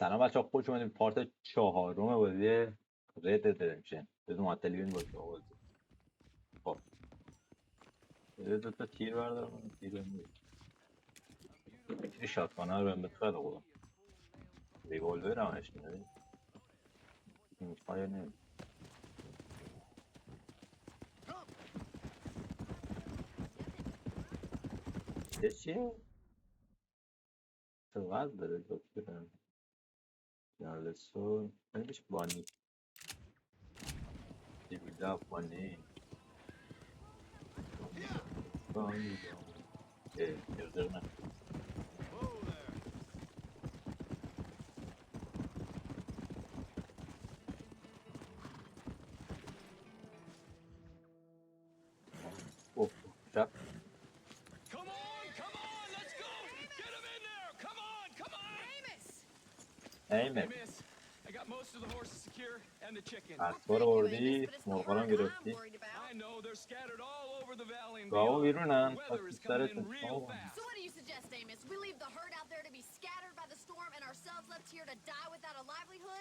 سلام بچه‌ها، خوش اومدید به پارت چهارم بازی رد ردمشن. بدون معطلی باشه بازی. خب دو تا تیر بردارم، تیر نمیشه. یکی شاتگان رو بهم بخواد خدا. ریوولور همش میاد. این فایر نمیشه. چیه؟ چه وضع داره دکتر؟ جالسون نمیشه بانی. دیویدا بانی. بانی. گردر نه. اوه شب. Amos. اسبار بردی، مرغا رو گرفتی. گاوا بیرونن، پس سرتون شما کنید.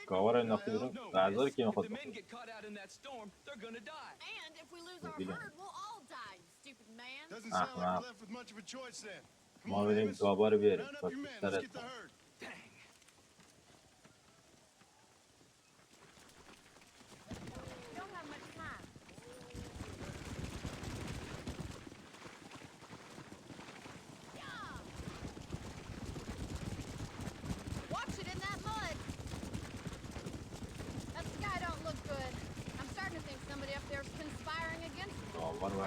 گاوا رو انداختی بیرون، غذا رو کی میخواد بخوره؟ احمق. ما بریم گاوا رو بیاریم، پس سرتون.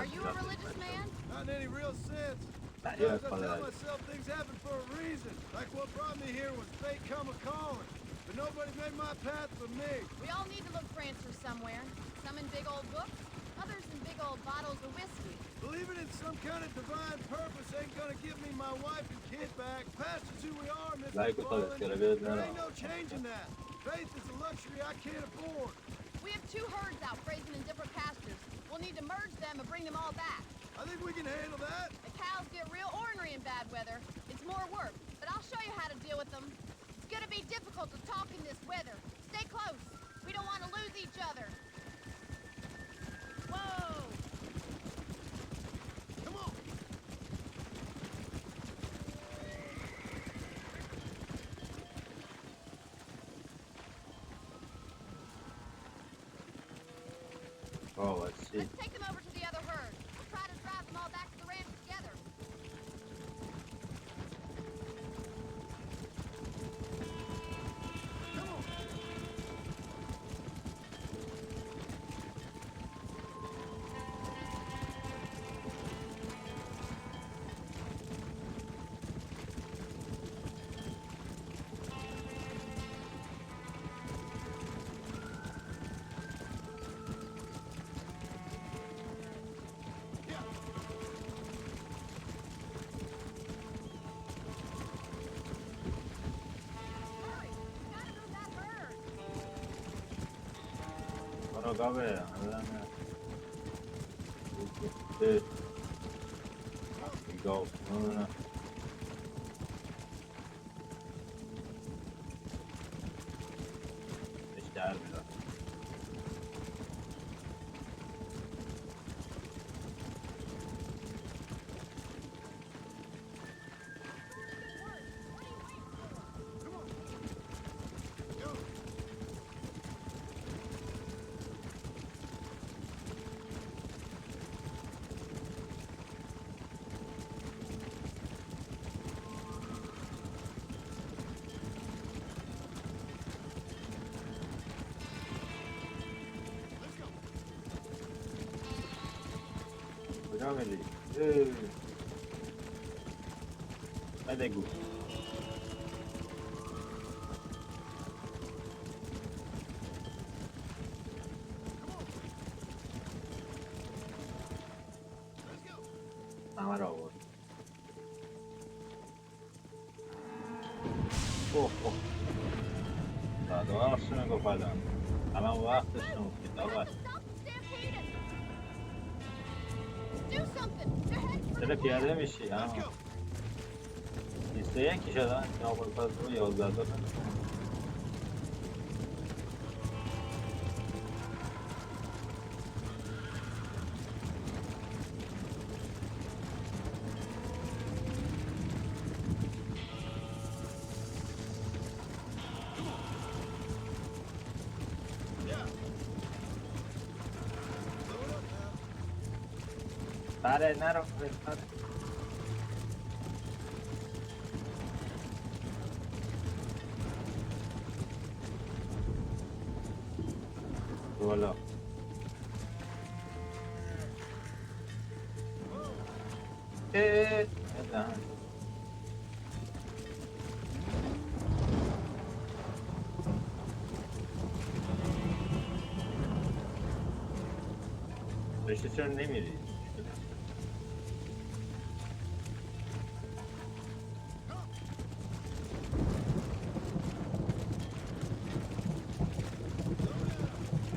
Are you a religious man? Not in any real sense. Sometimes I tell myself things happen for a reason. Like what brought me here was fate come a-calling. But nobody made my path for me. We all need to look for answers somewhere. Some in big old books, others in big old bottles of whiskey. Believing in some kind of divine purpose ain't gonna give me my wife and kid back. Past is who we are, Mr. Fallen. There ain't no changing that. Faith is a luxury I can't afford. We have two herds out grazing in different pastures. We'll need to merge them and bring them all back. I think we can handle that. The cows get real ornery in bad weather. It's more work, but I'll show you how to deal with them. It's gonna be difficult to talk in this weather. Stay close. We don't want to lose each other. Whoa! Come on! Oh, let's see. Let's take them over to the other herd. We'll try to drive them all back to the ranch together. Come on. برو گاوه. گاو نه. اشتر میدار. کجا میری؟ بده گو. همه را آورد. اوه اوه. دادا آرسونه گفت الان. الان وقتش نموشید آقا. چرا پیاده میشی؟ ها 21 شدن. نابل پس رو 11 دادن. بله نرو بله. بالا رشته چرا نمیری؟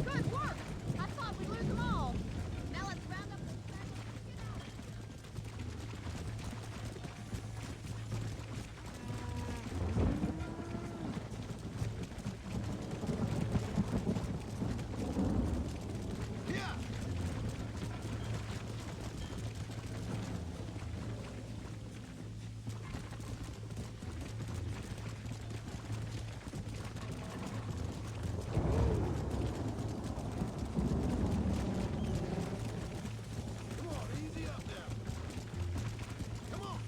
Good work! I thought we'd lose them all. Now let's round up the fragments and get out. Come on, easy up now. Come on.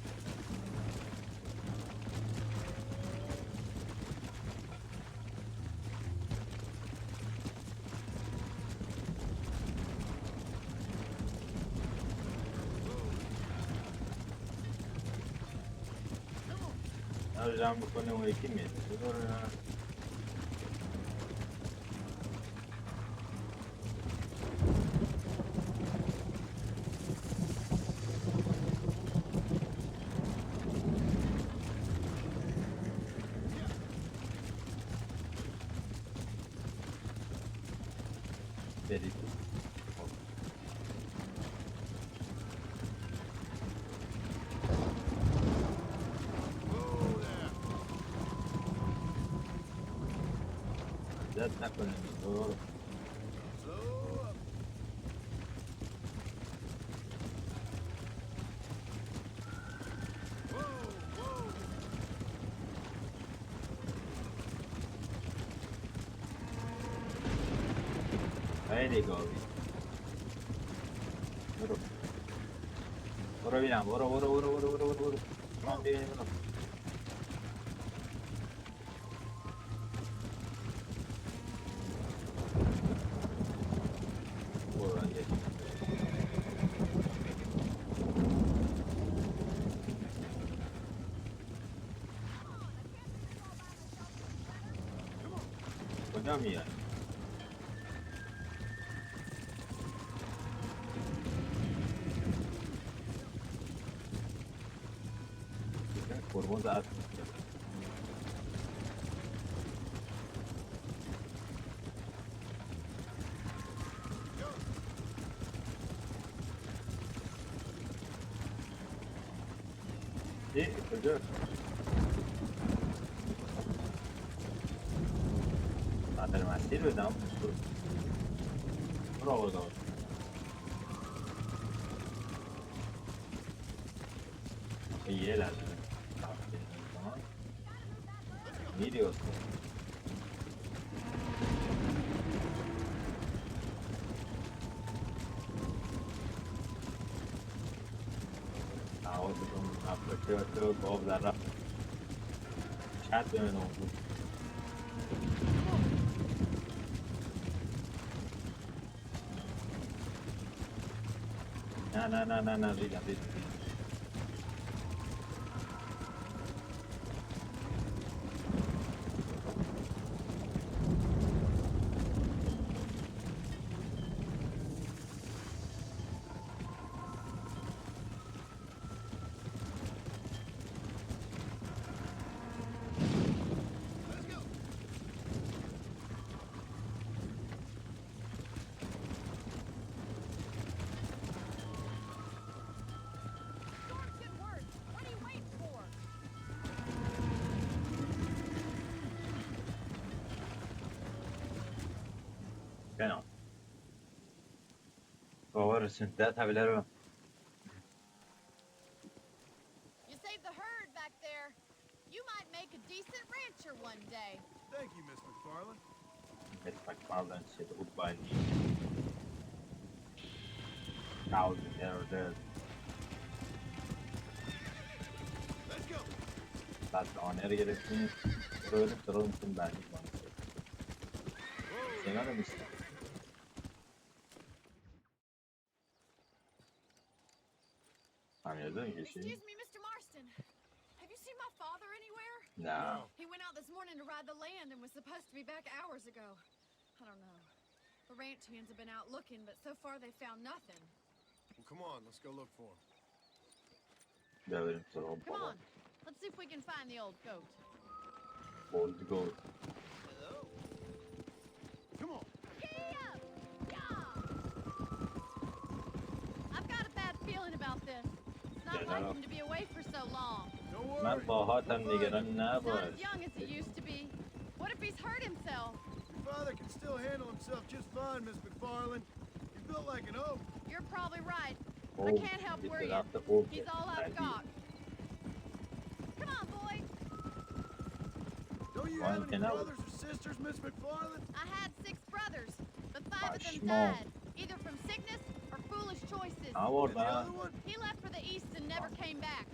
نه جمع بکنه اون یکی میاد برید دست نکنه برو Slow up. Whoa, whoa. خیلی گاوی برو برو بینم برو برو برو برو برو برو برو من ببینیم برو برو اگه کجا میای قربون زد کجا خاطر مسیر بدم برو آقا دار یه لحظه میری اصلا حواستون اپلود باب در رفت چت بمینه اون بود نه ریدم Storms get worse. What are you waiting for? کنام بابا رسون ده طبیله رو You saved the herd back there. You might make a decent rancher one day. Thank you, Miss McFarland. Miss McFarland said goodbye. Thousand error there. بعد آنر گرفتیم رو بریم سراغ میتونیم بعدی کنیم سینا رو میستم همیازه میکشی؟ Excuse me, Mr. Marston. Have you seen my father anywhere? نه He went out this morning to ride the land and was supposed to be back hours ago. I don't know. The ranch hands have been out looking, but so far they found nothing. Well, come on, let's go look for him. بیا بریم سراغ Come بابا on, let's see if we can find the old goat. بولد گود Hello. Come on. I've got a bad feeling about this. It's not Yeah, like no. him to be away for so long. Don't من worry. باهاتم نگران He's not نباش as young as he used to be. What if he's hurt himself? Your father can still handle himself just fine, Miss McFarland. He's built like an oak. You're probably right. I اوه can't help یه worrying. درخت اوکه He's all I've قوی got. Come on, boy. Don't you Well, have any you know. brothers or sisters, Miss McFarland? I had 6 brothers, but 5 of them Small. died, either from sickness or foolish choices. I And was the other one? He left for the east and never came back.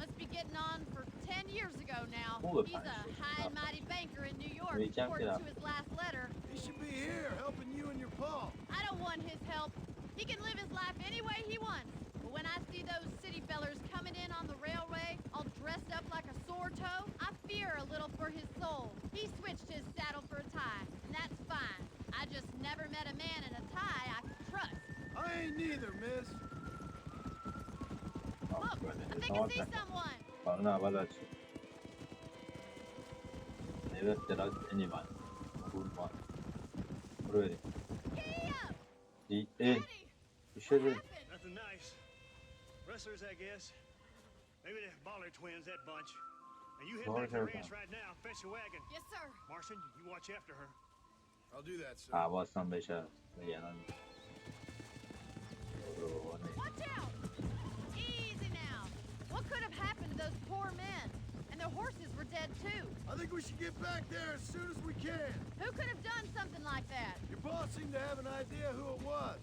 Must be getting on for 10 years ago now. Foolish He's a choices. high and mighty banker in New York, We can't according get to up. his last letter. He should be here, helping you and your pa. I don't want his help. He can live his life any way he wants. But when I see those city fellers coming in on the railway, all dressed up like a sore toe, I fear a little for his soul. He switched his saddle for a tie, and that's fine. I just never met a man in a tie I could trust. I ain't neither, miss. Look, I think I see someone. قانون اول بچه Never trust anyone Rule 1 برو بریم Giddy up! ای Daddy! چی What شده؟ happened? Nothing nice. Rustlers, I guess. Maybe the Baller twins, that bunch. And you head back to the Baller ranch twins. right now. Fetch the wagon. Yes, sir. Marson, you watch after her. I'll do that, sir. حواسم بشه نگران برو Watch out! Easy now. What could have happened to those poor men? And their horses were dead too. I think we should get back there as soon as we can. Who could have done something like that? Your boss seemed to have an idea who it was.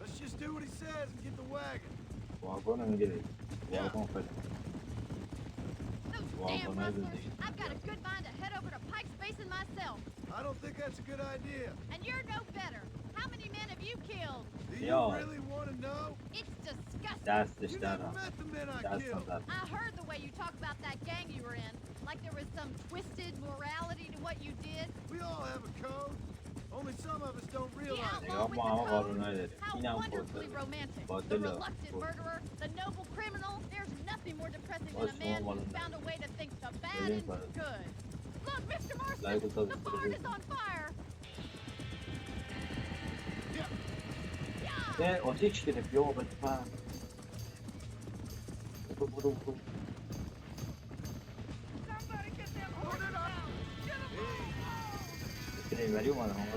Let's just do what he says and get the wagon. واگن میگیری واگن خیلی Those Well, damn when I was rustlers. a- I've got a good mind to head over to Pike's Basin myself. I don't think that's a good idea. And you're no better. How many men have you killed? Do Yo. you really want to know? It's disgusting. دستش You در never met the men I دستم killed. در I heard the way you talk about that gang you were in. Like there was some twisted morality to what you did. We all have a code. Only some of us don't The realize it. outlaw نگاه with ما the همه code. قانونایی داریم How این هم wonderfully قاتل romantic. The قاتل reluctant murderer, the noble criminal. There's nothing more depressing than a What's man wrong who's with found a way to think the bad Really is bad. good. Look, Mr. Marston, Like it does the for the barn is business. on fire. Yeah. Yeah. آتیش گرفت یا بلفن برو برو Somebody get them horses out. Get them بکنه ایوری اومده هم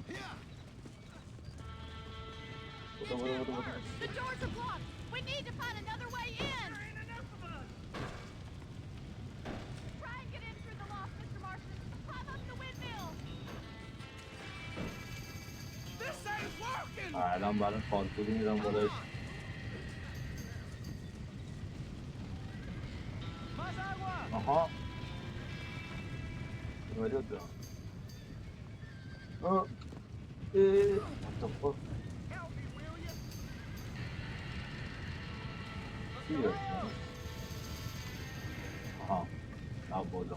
Yeah. برو برو برو برو The doors are blocked. We need to find another way in. There ain't enough of us. Try and get in through the loft, Mr. Marston. Climb up the windmill. This ain't working. الان برای فالکولی میرم بالایش Más agua. آها ایوری بود برم آه what the fuck Help me, will you? چی داشتم آها نه بالا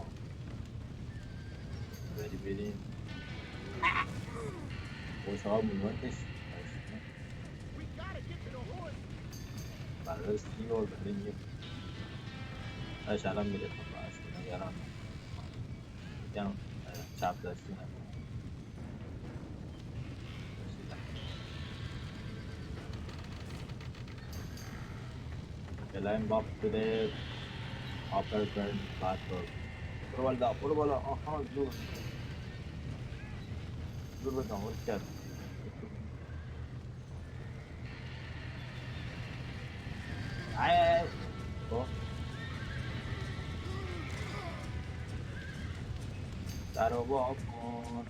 بری بریم خوشها مومنتش We gotta get to the horse. برای 30 بار بریم یه الان میره خب اصلا نگران یکم چپ دستی نکنم Climb up to the upper current platform. برو بالا آها زور بدم ورد کرد ای در رو با کن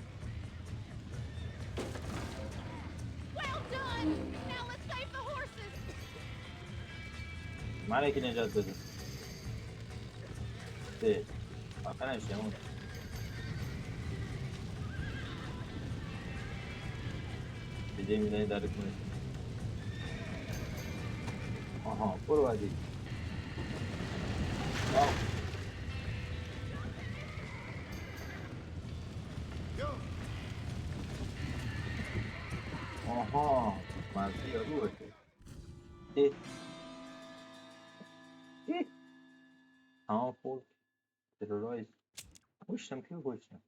Well done. Now let's save the horses. من یکی نجات بده. ده آخه نشتمون دیگه میدنی داره کنه. آها برو بعدی. آها منفی یارو باشه. تمام فورد ترورایز پشتم که پشتم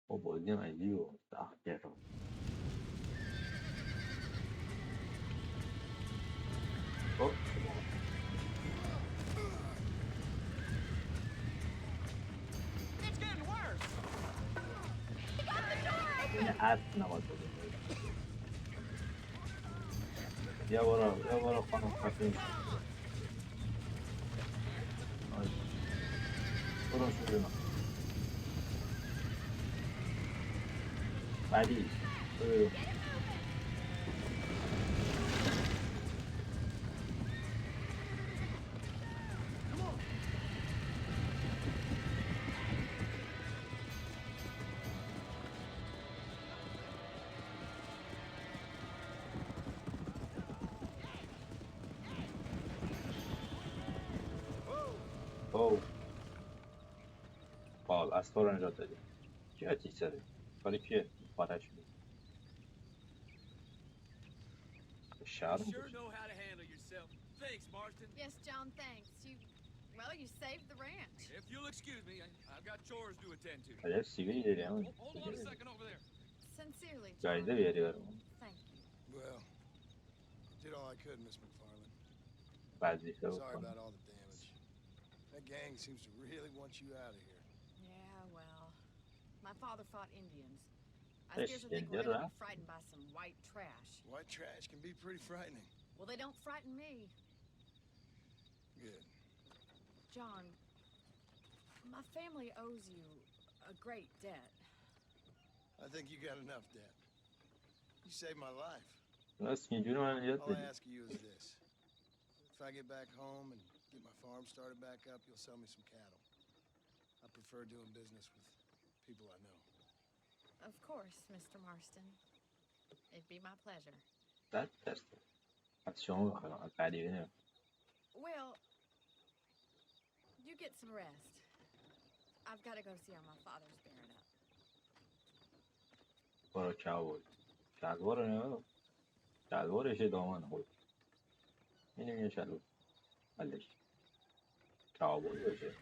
با بازی هم عجیب و سخت کرد. خب این اسب نباید بزن. بیا برو خانم خفه برو شروع من بعدی برو. او بال از تو رو نجات دادی. کی آتیش زده؟ کاری کیه؟ پاتش بود. شرم You sure بود. know how to handle yourself. Thanks, Marston. Yes, John, thanks. You saved the ranch. If you'll excuse me, I've got chores to attend to. عجب سیبیلی داری همون. Hold on a second over there. Sincerely, John. جایزه بیاری برامون. Thank you. Well, I did all I could, Miss McFarland. وظیفه Sorry بکنم. about all the damage. That gang seems to really want you out of here. Yeah, well, my father fought Indians. I Yes, scarcely think we're Indian, gonna huh? be frightened by some white trash. White trash can be pretty frightening. Well, they don't frighten me. Good. John, my family owes you a great debt. I think you got enough debt. You saved my life. راست اینجوری من نجات All I بدی. ask of you is this. If I get back home and get my farm started back up, you'll sell me some cattle. I prefer doing business with people I know. Of course, Mr. Marston. It'd be my pleasure. صد درصد. از شما بخرم از غریبه نمیم. Well, you get some rest. I've got to go see how my father's bearing up. برو کبابی. شلوار نه شلوارشه دامن خود. اینو میگه شلوار. حلش. کبابی باشه.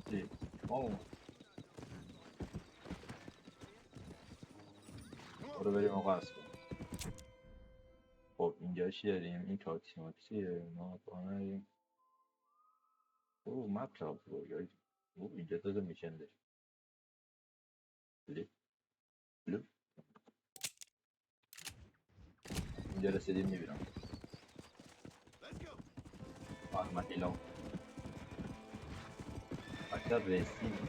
چی؟ برو بریم آقا هست کنیم. خب اینجا چی داریم؟ این تاکسیماکسیه ما بانریم. اوه مطلب رو اوه اینجا تازه میشن داریم. بلو اینجا رسیدیم میبینم. آرمت ایلام اکتر رسیدیم.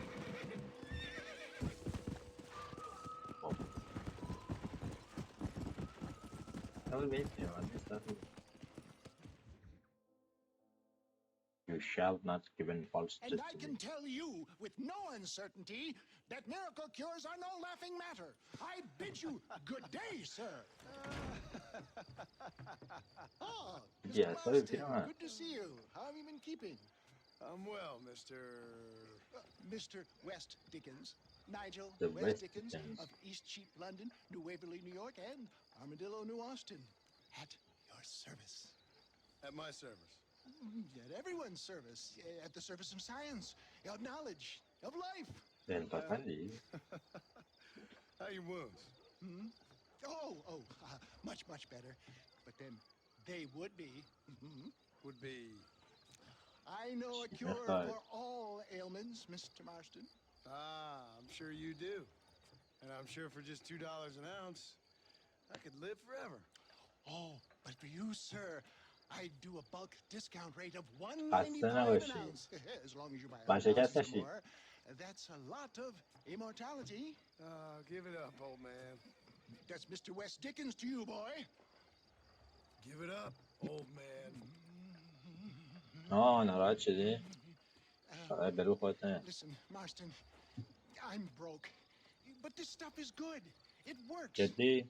خب اول بیم کنیم از این طرف رو. You shall not give in false And I testimony. can tell you with no uncertainty that miracle cures are no laughing matter. I bid you good day, sir. Oh, Mr. Yes, sorry, Marston, Peter. good to see you. How have you been keeping? I'm well, Mr. West Dickens, Nigel The West West Dickens Dickens. of East Cheap London, New Waverly, New York, and Armadillo, New Austin. At your service. At my service. At everyone's service. At the service of science, of knowledge, of life. انتقالی How your wounds? Much better. But then they would be. Would be... I know a cure for all ailments, Mr. Marston. Ah, I'm sure you do. And I'm sure for just $2 an ounce, I could live forever. Oh, but for you, sir, I do a bulk discount rate of خسته $1.95 an نباشی. ounce. As long as you buy ورشکست 1,000 or نشی. more. That's a lot of immortality. Give it up, old man. That's Mr. West Dickens to you, boy. Give it up, old man. ناراحت شدی؟ برو خودت نه. Listen, Marston, I'm broke, but this stuff is good. It works. جدی؟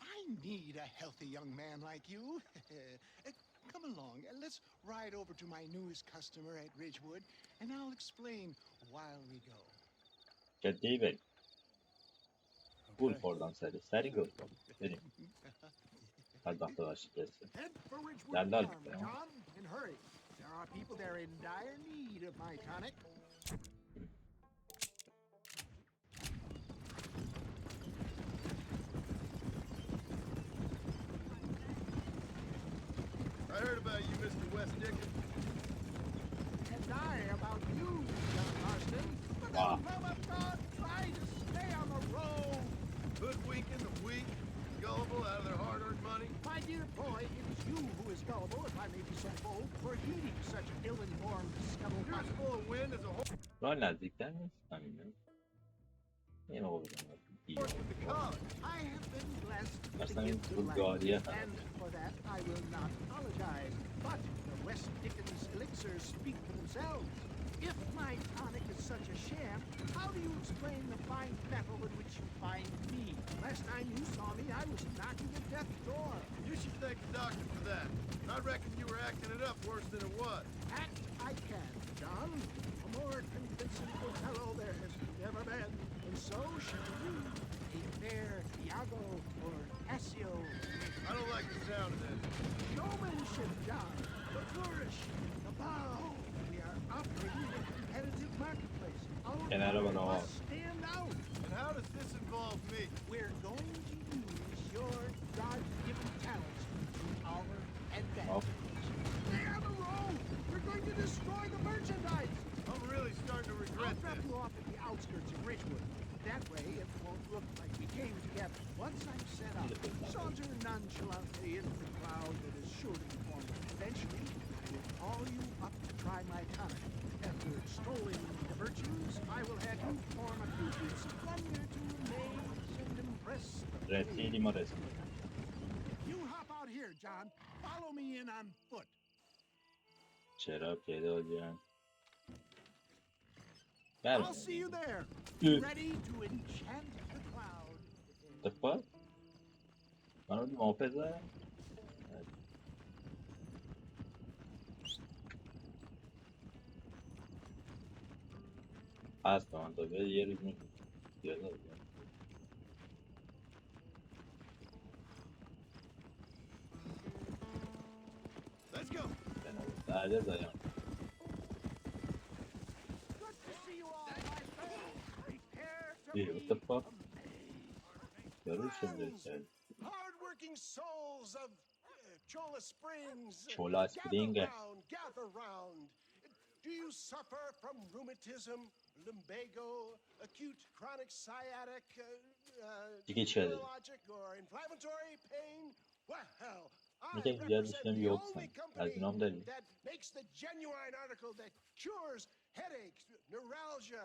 I need a healthy young man like you. Come along and let's ride over to my newest customer at Ridgewood, and I'll explain while we go. جدی بریم. گول خوردم سری گول خوردم. بریم. بدبخت داشتی کسی. Head for Ridgewood دلال Farm, میکنم. John, and hurry. There are people there in dire need of my tonic. I heard about you, Mr. West Dickens. And I about you, John Marston. For the love of God, try to stay on the road. Hoodwinking the weak, gullible out of their hard-earned money. My dear boy, it is you who is gullible, if I may be so bold, for heeding such ill-informed You're as scuttlebutt. full of wind as a راه نزدیکتر نیست همینه. این موقع بزنم. horse with the collar. I have been blessed with That's the not gift of good language, idea. and for that I will not apologize. But the West Dickens elixirs speak for themselves. If my tonic is such a sham, how do you explain the fine metal in which you find me? Last time you saw me, I was knocking at death's door. You should thank the doctor for that. I reckon you were acting it up worse than it was. Act I can, John. A more convincing Othello there has never been. And so shall you, a fair Iago or Cassio. I don't like the sound of this. Showmanship, John. The flourish, the bow. We are operating in a competitive marketplace. Our Kenara product bana must stand out. And how does this involve me? We're going to use your God-given talents to our advantage. Stay on the road! We're going to destroy the merchandise! I'm really starting to I'll regret drop this. you off at the outskirts of Ridgewood. That way, it won't look like we came together. Once I'm set up, saunter nonchalantly into the crowd that is sure to form. Eventually, I will call you up to try my tonic. After extolling the virtues, I will have you perform a few feats of wonder to amaze and impress the رسیدیم ما رسیدیم. You hop out here, John. Follow me in on foot. چرا پیدا دیم؟ I'll see you there. Dude. Ready to enchant the crowd. اتفاق؟ من رو محافظه؟ هست من تا بیاد یه روز میکنم. پیدا دیم. Let's go. بعد دایم. Good to see you all, my friends. Prepare to Hey, what the be fuck? amazed. یارو شده کرد. Hard-working souls of Chola Springs. Chola Spring. Gather round. Do you suffer from rheumatism, lumbago, acute chronic sciatic, دیگه چه داری؟ neurologic or inflammatory pain? Well, I میگه زیاد represent بیشترم the یوبسن. only از company اینام داری؟ that makes the genuine article that cures headaches, neuralgia,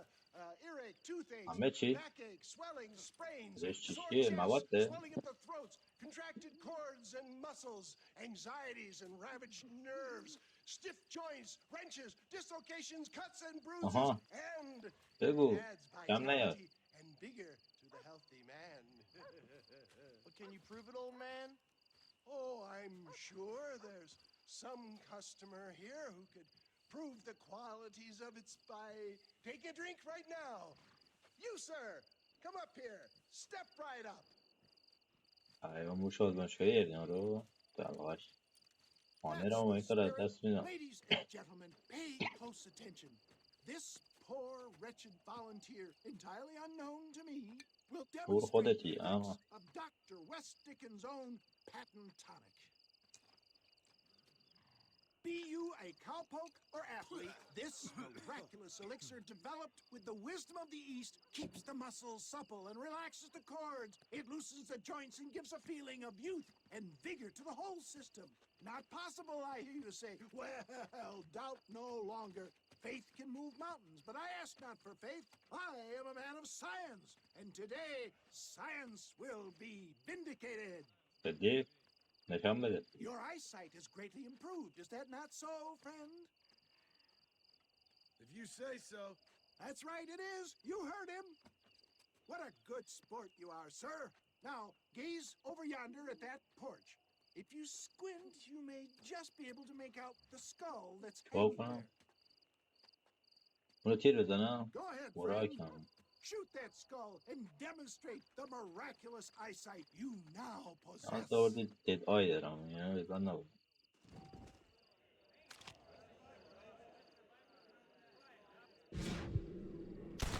earache, toothache, همه چی؟ backache, swelling, sprains, ازش sore چیه؟ chest, مواده؟ swelling of the throats, contracted cords and muscles, anxieties and ravaged nerves, stiff joints, wrenches, dislocations, cuts and bruises, آها. and بگو. adds کم نیاد. vitality and vigor to the healthy man. But can you prove it, old man? Oh, I'm sure there's some customer here who could prove the qualities of its by taking a drink right now. You, sir, come up here. Step right up. ایوان موش آزمایشگاهی اینا رو در واقعش خانه That's را the ما این کار از spirit. دست میدم. Ladies and gentlemen, pay close attention. This poor, wretched volunteer, entirely unknown to me, will دور demonstrate the خودتی effects اما of Dr. West Dickens' own patent tonic. Be you a cowpoke or athlete, this miraculous elixir developed with the wisdom of the East keeps the muscles supple and relaxes the cords. It loosens the joints and gives a feeling of youth and vigor to the whole system. Not possible, I hear you say. Well, doubt no longer. Faith can move mountains, but I ask not for faith. I am a man of science, and today science will be vindicated. جدی نشان بده. Your eyesight has greatly improved. Is that not so, friend? If you say so. That's right, it is. You heard him. What a good sport you are, sir. Now, gaze over yonder at that porch. If you squint, you may just be able to make out the skull that's hanging there. اونو تیر بزنم؟ Go ahead, برای friend. کم. Shoot that skull and demonstrate the miraculous eyesight you now من possess. دوردی دید آی دارم. یعنی بزن نبود.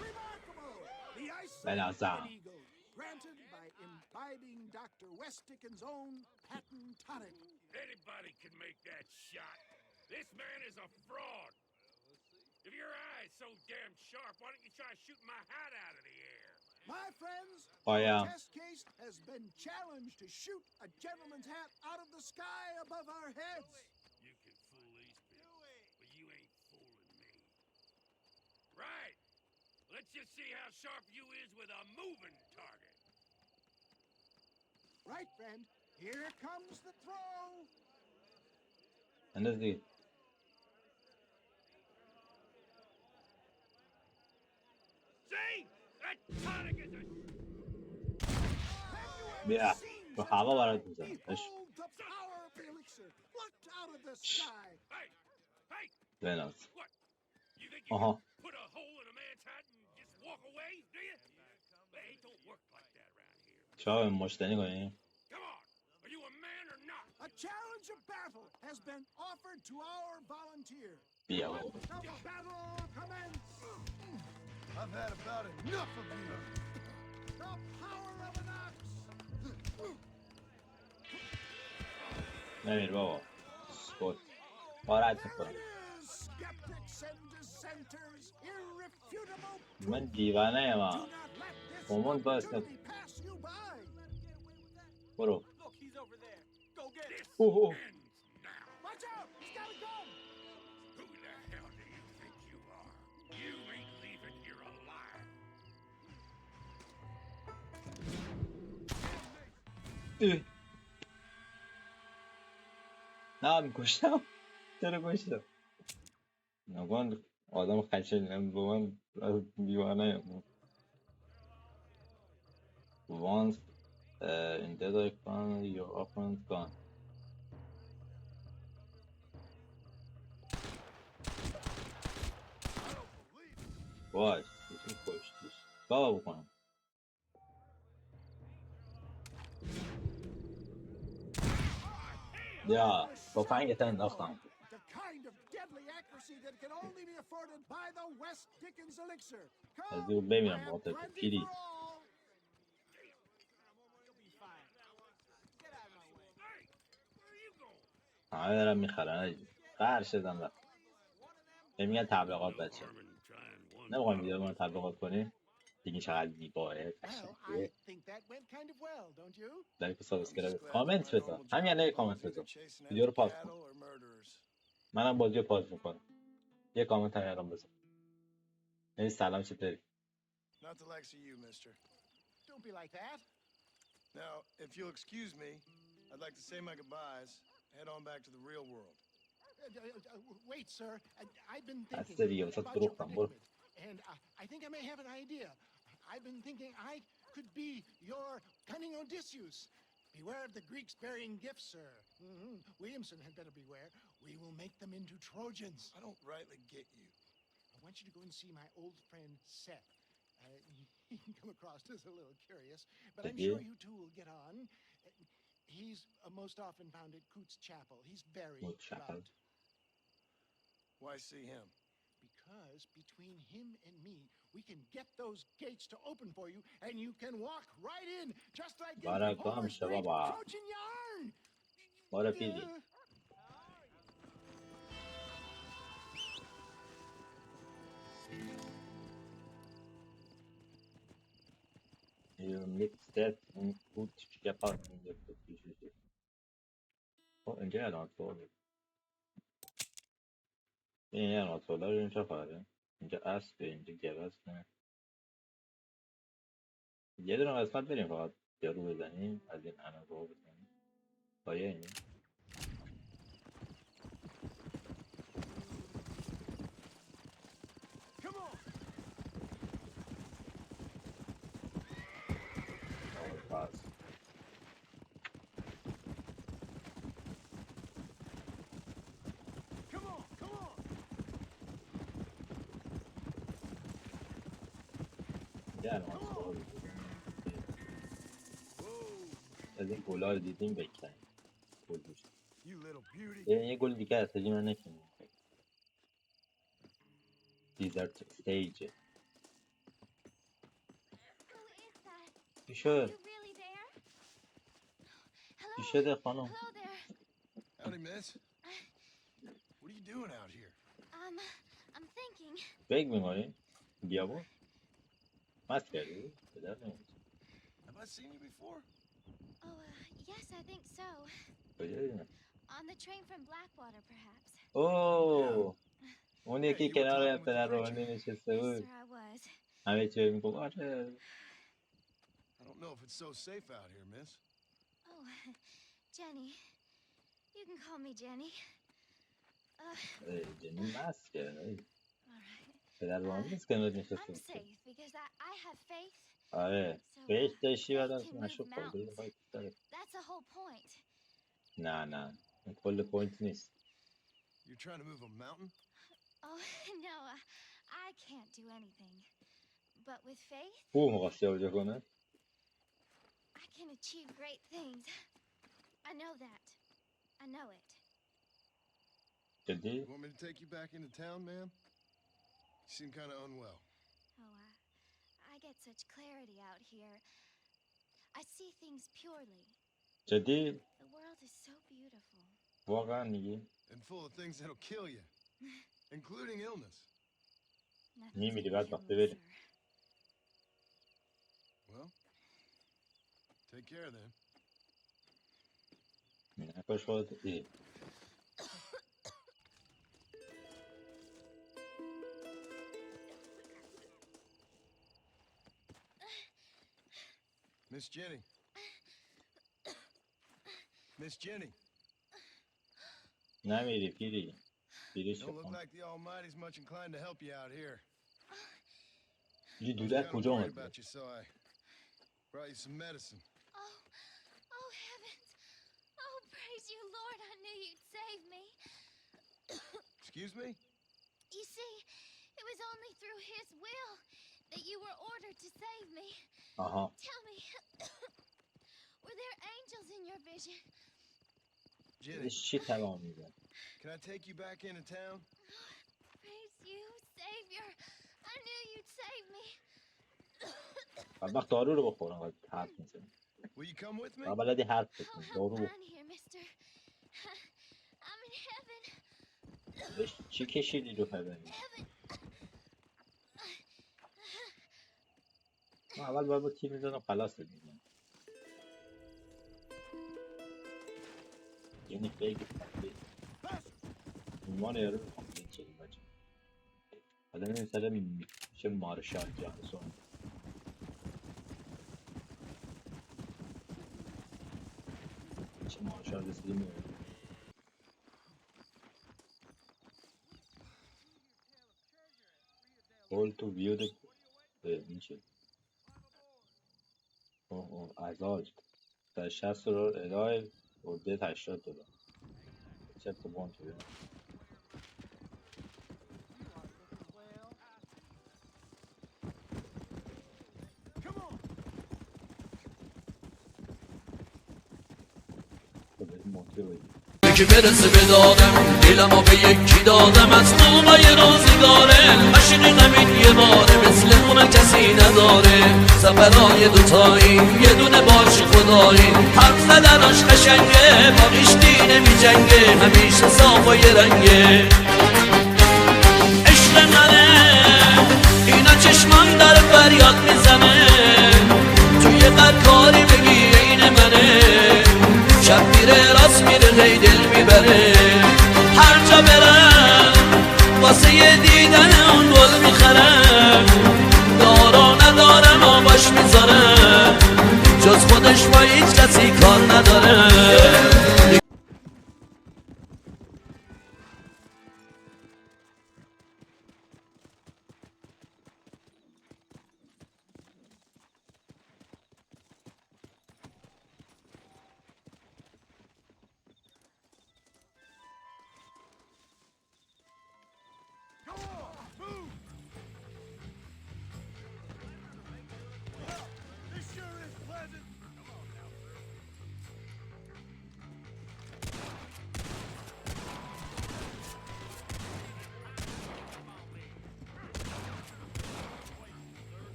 Remarkable! The eyesight Bella of Zah. an eagle, granted by imbibing Dr. Westicken's own patent tonic. Anybody can make that shot. This man is a fraud. If your eye's so damn sharp, why don't you try shooting my hat out of the air? My friends, Oh, our yeah. test case has been challenged to shoot a gentleman's hat out of the sky above our heads. You can fool these people, but you ain't fooling me. Right. Let's just see how sharp you is with a moving target. Right, friend. Here comes the throw. انداز دیگه. See? That tonic is a... Have you ever بیا. seen رو such هوا a برات sight? میزنم. Behold the power of the elixir plucked out of the sky. Hey! Hey! بناز. What? You think you آها. can put a hole in a man's hat and just walk away, do you? Hey, it don't work like that around here. چرا مشتنی کنیم؟ Come on! Are you a man or not? A challenge of battle has been offered to our volunteer. بیا Let بابا. the battle commence. I've had about enough of you. The power of an ox. نمیر بابا. سکوت. پارت میکنم. There it is, skeptics and dissenters, irrefutable. من دیوانه ام. Do not let this Comment passe la- opportunity pass you by. برو. Look, he's over there. Go get him. This Oh, oh. ends now. Watch out! He's got a gun! Who the hell do you think you are? You ain't leaving here alive. نه میکشتم. چرا کشتم؟ نگوان آدم خشنم با من دیوانه ام. Once in dead icon your opponent gone. باش بشین کشتیش بابا بکنم. یا با فنگت انداختم. The kind of deadly accuracy that can only be afforded by the West Dickens elixir. از Come, دیگه I بمیرم have با تو plenty پیری. for all. You'll be fine. Get out of my way. Hey, where are you going? همه دارم میخرن. قهر شدم رفت. به میگن تبلیغات No بچه. harm in trying one نمیخوایم bottle ویدیو of من whiskey. تبلیغات کنیم. دیگه چقدر زیباه Well, I قشنگه. think that went kind of well, don't you? لایک و I'm just ساباساکرایب glad that کامنت my بذار. normal همین job الان یه involves کامنت either بذار. chasing ویدیو رو after پاس cattle کن. or murderers. منم بازی رو پاس میکنم. یه کامنت هم الان بذار. یعنی سلام چطوری؟ Not the likes of you, mister. Don't be like that. Now, if you'll excuse me, I'd like to say my goodbyes, head on back to the real world. Wait, sir. I've been بس thinking دیگه واسه about your فروختم برو. predicament, and I think I may have an idea. I've been thinking I could be your cunning Odysseus. Beware of the Greeks bearing gifts, sir. Williamson had better beware. We will make them into Trojans. I don't rightly get you. I want you to go and see my old friend Seth. He can come across as a little curious, but I'm Yeah. sure you two will get on. He's most often found at Coots Chapel. He's very Coots Chapel. devout. Why see him? Because between him and me, we can get those gates to open for you, and you can walk right in, just like in Baraka Homer's میشه great بابا. Trojan yarn. بارا پیری. You mixed that and put Japan in the position. اینجا الان تو این یه ماتولا رو اینجا پاره. اینجا اسبه، اینجا گرسنه. یه دونه قسمت بریم فقط یارو بزنیم، از این انابه ها بزنیم. پایه اینه. پس از این گولا رو دیدیم بکنیم. گل دوست. یه گل دیگه هست تجیم من نکنیم. دیزرت استیج. چی شد؟ چی شده خانم؟ Howdy, miss. What are you doing out here? I'm thinking. فکر می‌کنی؟ بیا بود؟ مست کردی؟ پدر نمید. Have I seen you before? Yes, I think so. کجا دیدم؟ On the train from Blackwater, perhaps. اوه اون یکی Yeah, you were کنار talking with پدر the روحانی نشسته Yes, بود. sir, I was. همه چی میگفت آره. I don't know if it's so safe out here, miss. Oh, Jenny. You can call me Jenny. جنی مست کرد. All right. پدر روحانی نیست کنار نشسته I'm بود. safe because I have faith. آره So, فکر داشتی بعد faith از can move مشروب خوردی. mountains. That's the whole point. نه این کل پوینت نیست. You're trying to move a mountain? Oh, no, I can't do anything. But with faith, او مقاس جابجا کنه. I can achieve great things. I know that. I know it. جدی؟ You want me to take you back into town, ma'am? You seem kind of unwell. Oh, I get such clarity out here. I see things purely. جدی؟ The world is so beautiful. واقعا میگی؟ And full of things that'll kill you, including illness. Nothing's میمیری gonna بعد kill وقتی me, بریم. sir. Well, take care then. نکاش خودت. Miss Jenny. Miss Jenny. نمیری پیری. پیری Don't look شکن. like the Almighty's much inclined to help you out here. یه I was دوله kind of کجا worried اومد؟ about you, so I brought you some medicine. Oh, heavens. Oh, praise you, Lord. I knew you'd save me. Excuse me? You see, it was only through his will that you were ordered to save me. آها. Tell me, were there angels in your vision? Jenny, چی تمام میزن؟ can I take you back into town? Praise you, Savior. I knew you'd save me. وقت دارو رو بخورم وقت حرف میزنم. Will you come with me? بلدی حرف Oh, بزنی. how دارو fun here, mister. I'm in heaven. بخور. چی کشیدی رو پدنی؟ Heaven. من اول باید با تیر میزنم خلاص میزنم. یعنی خیلی خیلی ایمان یارو رو کامپلیت شدیم بچه. حالا نمیساله میشه مارشال جانسون. چه مارشال رسیدیم میبینیم. All to view the میشه ازاج در 60 دلار الای برده 80 دلار. چه اتفاقی شده؟ خب بریم مونتی رو بگیم. که برسه به دادم دلمو به یکی دادم از قومای روزگاره عاشق همین یه باره مثل اون کسی نداره سفرهای دوتایی یه دونه باشی خدایی حرف زدناش قشنگه باقیش دینه می جنگه همیشه صاف و یه رنگه عشق منه اینا چشمان داره فریاد میزنه توی قد کاری بگی این منه شب میره راست میره هی دل میبره هر جا برم با جز خودش با هیچ کسی کار نداره.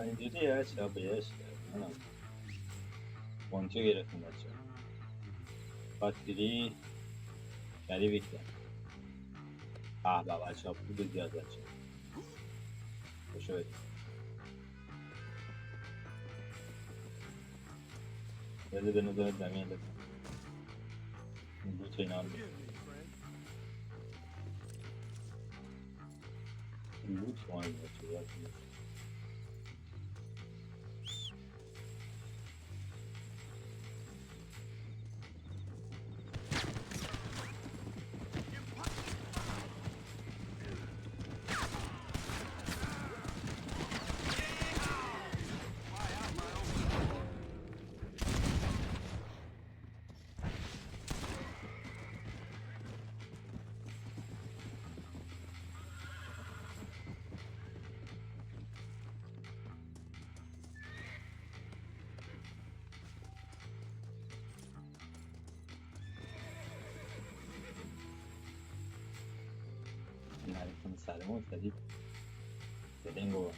اینجوریه چرا بهش پونچو گرفتیم بچه باتری شریفی کرد بچه ها پول زیاد بچه خوشو بدیم بده به نظر زمین لکن این بود اینا هم لوت مهم بچه سلام سریع بدنگو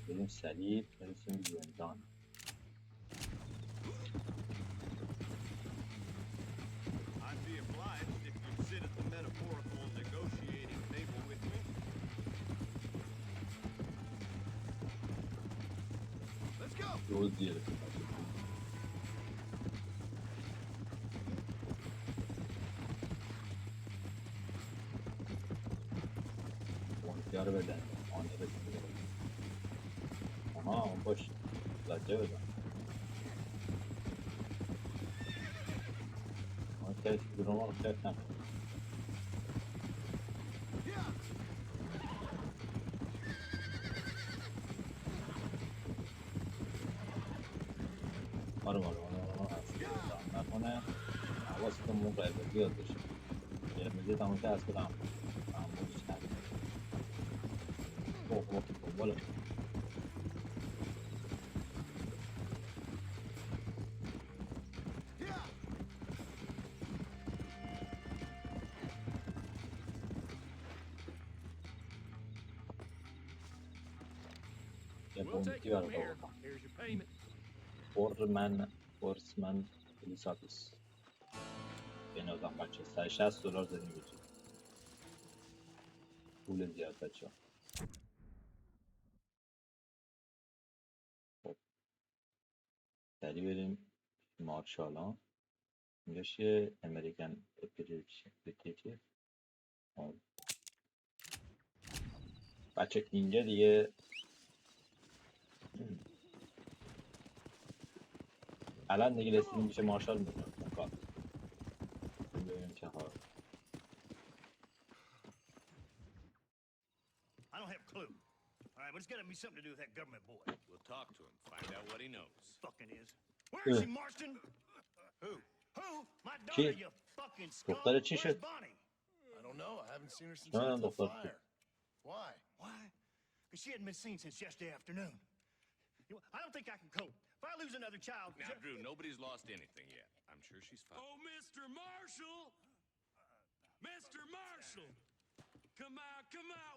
بریم سریع برسیم زندان زودی رو بدن آنه بدن اون باش لجه بدن آن کسی برون رو خیلی نمید آره نکنه حواستون موقع زیاد بشه قرمزی تمام که از بدم تمامش ندید بالا یه بونتی برای بردم فورسمن پلیساتیس به نازم بچه $160 زدیم بچه پول زیاد بچه ها خب سریع بریم مارشالان اینجاش یه امریکن اپلیکیتیو بچه اینجا دیگه الان دیگه رسیدیم میشه مارشال میکنم کار ببینیم چهار I don't have a clue. All right, but it's got to be something to do with that government boy. We'll talk to him, find out what he knows. Fucking is. Where is he, Marston? Who? Who? My daughter, you fucking scum. Where's Bonnie? I don't know. I haven't seen her since the fire. Why? Why? Because she hadn't been seen since yesterday afternoon. I don't think I can cope. If I lose another child... Now, Drew, nobody's lost anything yet. I'm sure she's fine. Oh, Mr. Marshall! Mr. Marshall! Come out,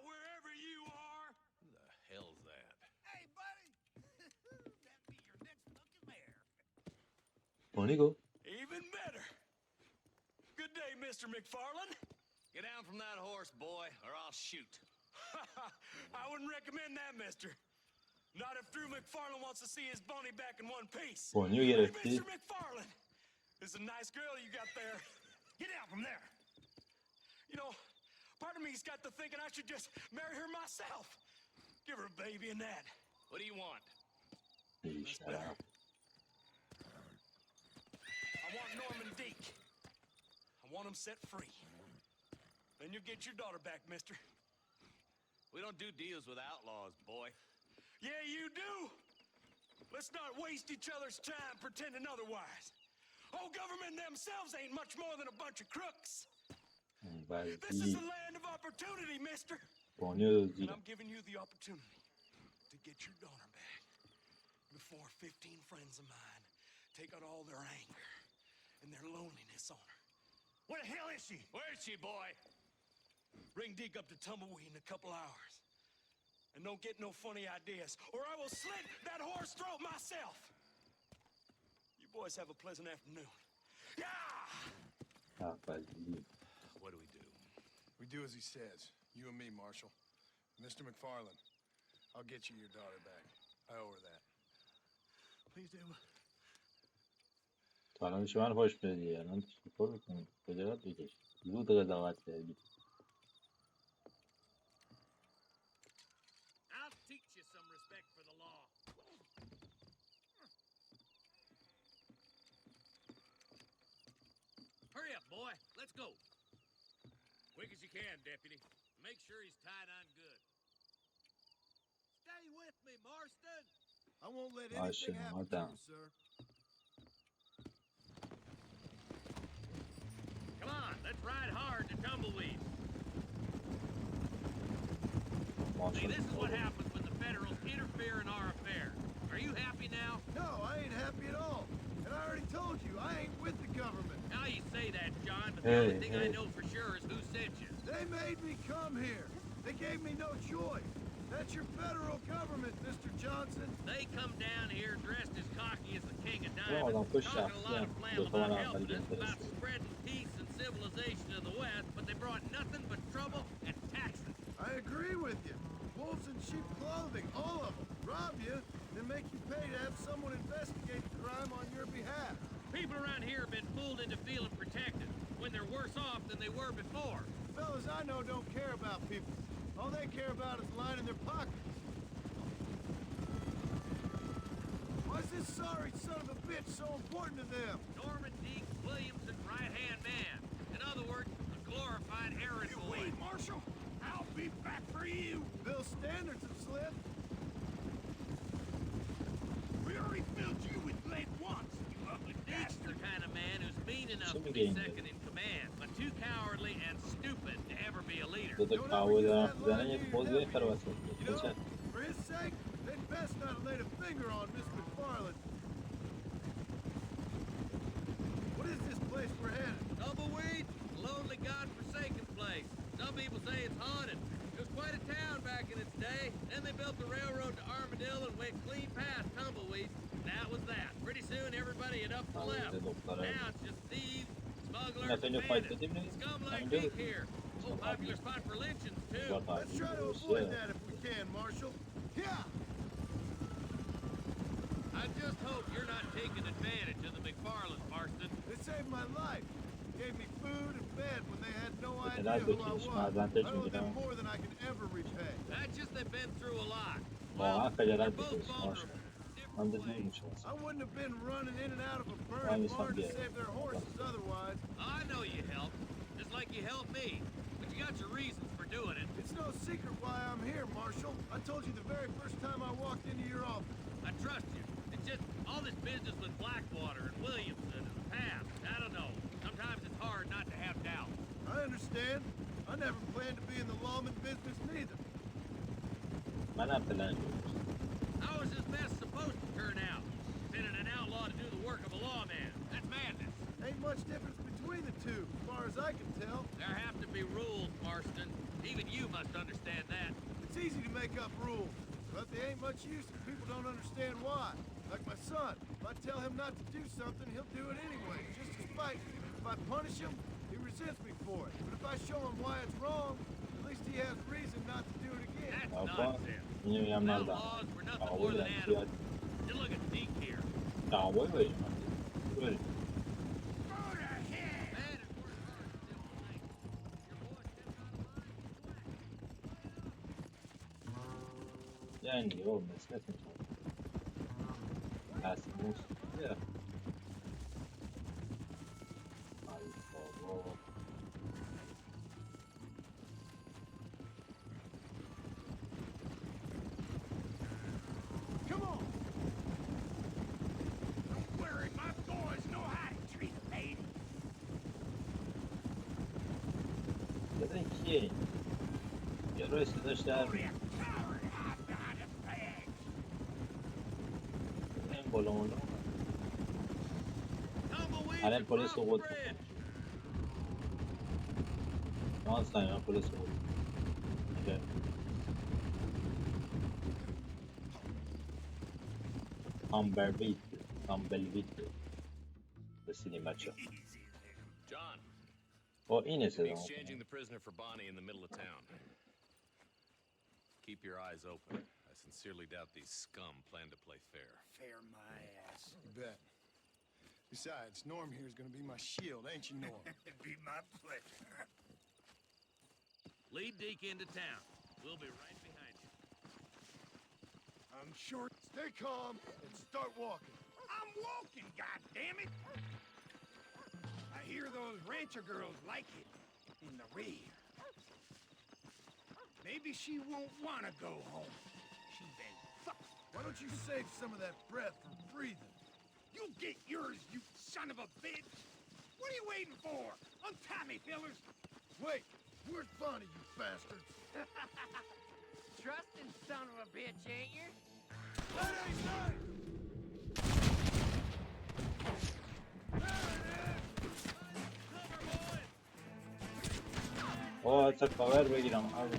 wherever you are! Who the پونی گفت Even better. Good day, Mr. McFarland. Get down from that horse, boy, or I'll shoot. I wouldn't recommend that, mister. Not if Drew McFarland wants to see his bunny back in one piece. پونیو Hey, گرفتی Mr. McFarland. This is a nice girl you got there. Get down from there. You know, part of me's got to thinking I should just marry her myself. Give her a baby and that. What do you want? بیشتر I want Norman Deek. I want him set free. Then you'll get your daughter back, mister. We don't do deals with outlaws, boy. Yeah, you do. Let's not waste each other's time pretending otherwise. Oh, government themselves ain't much more than a bunch of crooks. This is the land of opportunity, mister. پونیو And دزدیدم I'm giving you the opportunity to get your daughter back before 15 friends of mine take out all their anger and their loneliness on her. Where the hell is she? Where is she, boy? Bring Deke up to Tumbleweed in a couple hours. And don't get no funny ideas, or I will slit that horse throat myself. You boys have a pleasant afternoon. Yeah! آفرین. What do? We do as he says. You and me, Marshal. Mr. McFarland, I'll get you your daughter back. I owe her that. Please do. تو الان شما رو خوش بدی الان چیکار بکنی خجالت بکش زود قضاوت کردی I'll teach you some respect for the law. Hurry up, boy. Let's go. Quick as you can, deputy. Make sure he's tied on good. Stay with me, Marston. I won't let I anything shall happen not to down. you, sir. Come on, let's ride hard to Tumbleweed. See, this is what happens when the Federals interfere in our affairs. Are you happy now? No, I ain't happy at all. And I already told you, I ain't with the government. Now you say that, John, but the only thing I know for sure is who sent you. They made me come here. They gave me no choice. That's your federal government, Mr. Johnson. They come down here dressed as cocky as the king of No, diamonds, don't push talking a that. lot of Yeah, flam just about wanna helping us, get about this. spreading peace and civilization to the West, but they brought nothing but trouble and taxes. I agree with you. Wolves in sheep clothing, all of them. Rob you, then make you pay to have someone investigate the crime on your behalf. People around here have been fooled into feeling protected when they're worse off than they were before. Fellas I know don't care about people. All they care about is lining their pockets. Why's this sorry son of a bitch so important to them? Norman Deek Williamson's right-hand man. In other words, a glorified errand boy. Wait, Marshal. I'll be back for you. Bill's standards have slipped. We already filled you with lead once, you ugly Deek's the bastard. kind of man who's mean enough Some to be game. second in command, but too cowardly and stupid to ever be a leader. دو تا کاوی دارم بزنن یک موز بهتر واسه You know, for his sake, they'd best not have laid a finger on Miss McFarland. What is this place we're headed? Tumbleweed, a lonely, godforsaken place. Some people say it's haunted. It was quite a town back in its day. Then they built the railroad to Armadillo and went clean past Tumbleweed. That was that. Pretty soon everybody had up and left. Now it's just thieves, smugglers, and bandits. Scum like Deke here. Oh, popular spot for lynchings, too. Let's try to avoid that if we can, Marshal. Yeah! I just hope you're not taking advantage of the McFarlands, Marston. They saved my life. Gave me food and bed when they had no But idea that's who the I key, was. smart I advantage, owe you them know. more than I can ever repay. That's just they've been through a lot. واقعا Well, خجالت they're both بکش ماشا vulnerable. من Different دزدی ways. میشناسم I wouldn't have been running in and out of a Why burning is barn to somebody- save their horses otherwise. I know you helped, just like you helped me. But you got your reasons for doing it. It's no secret why I'm here, Marshal. I told you the very first time I walked into your office. I trust you. It's just all this business with Blackwater and Williamson and the past. I don't know. Sometimes it's hard not to have doubt. I understand. I never planned to be in the lawman business neither. منم پلن How was this mess supposed to turn out? Sending an outlaw to do the work of a lawman. That's madness. Ain't much difference between the two, as far as I can tell. There have to be rules, Marston. Even you must understand that. It's easy to make up rules, but they ain't much use if people don't understand why. Like my son. If I tell him not to do something, he'll do it anyway, just to spite me. If I punish him, he resents me for it. But if I show him why it's wrong, at least he has reason not to do it again. That's Apa? nonsense. Ini yang nada. Outlaws were nothing Tahu more than yang animals. siapa? You look at Deke here. Tahu aja macam. Betul. Man, it's worked hard to steal the lake. Your boy stepped out of line. Yani o mesele mi? Aslında ya. Ay baba. Come on! Don't worry, my boys know how to treat a lady. Zaten ki. Yarı arkadaşlar. Only a coward hides behind his bags. En bolomolu. Tumbleweeds Alem polis across the soğuk. bridge. Monster polis soğuk. Okay. Tumbleweed. The cinema show. John, O yine be sezon. exchanging the prisoner for Bonnie in the middle of town. Keep your eyes open. I sincerely doubt these scum plan to play fair. Fair my ass. You bet. Besides, Norm here is gonna be my shield, ain't you, Norm? It'd be my pleasure. Lead Deke into town. We'll be right behind you. I'm sure. Stay calm and start walking. I'm walking, goddammit! I hear those rancher girls like it in the rear. Maybe she won't want to go home. She been fucked. Why don't you save some of that breath for breathing? You get yours, you son of a bitch! What are you waiting for? Untie me, fellers! Wait, where's Bonnie, you bastards? Trusting son of a bitch, ain't you? That ain't nice! O açık cover بگیرم. Abi.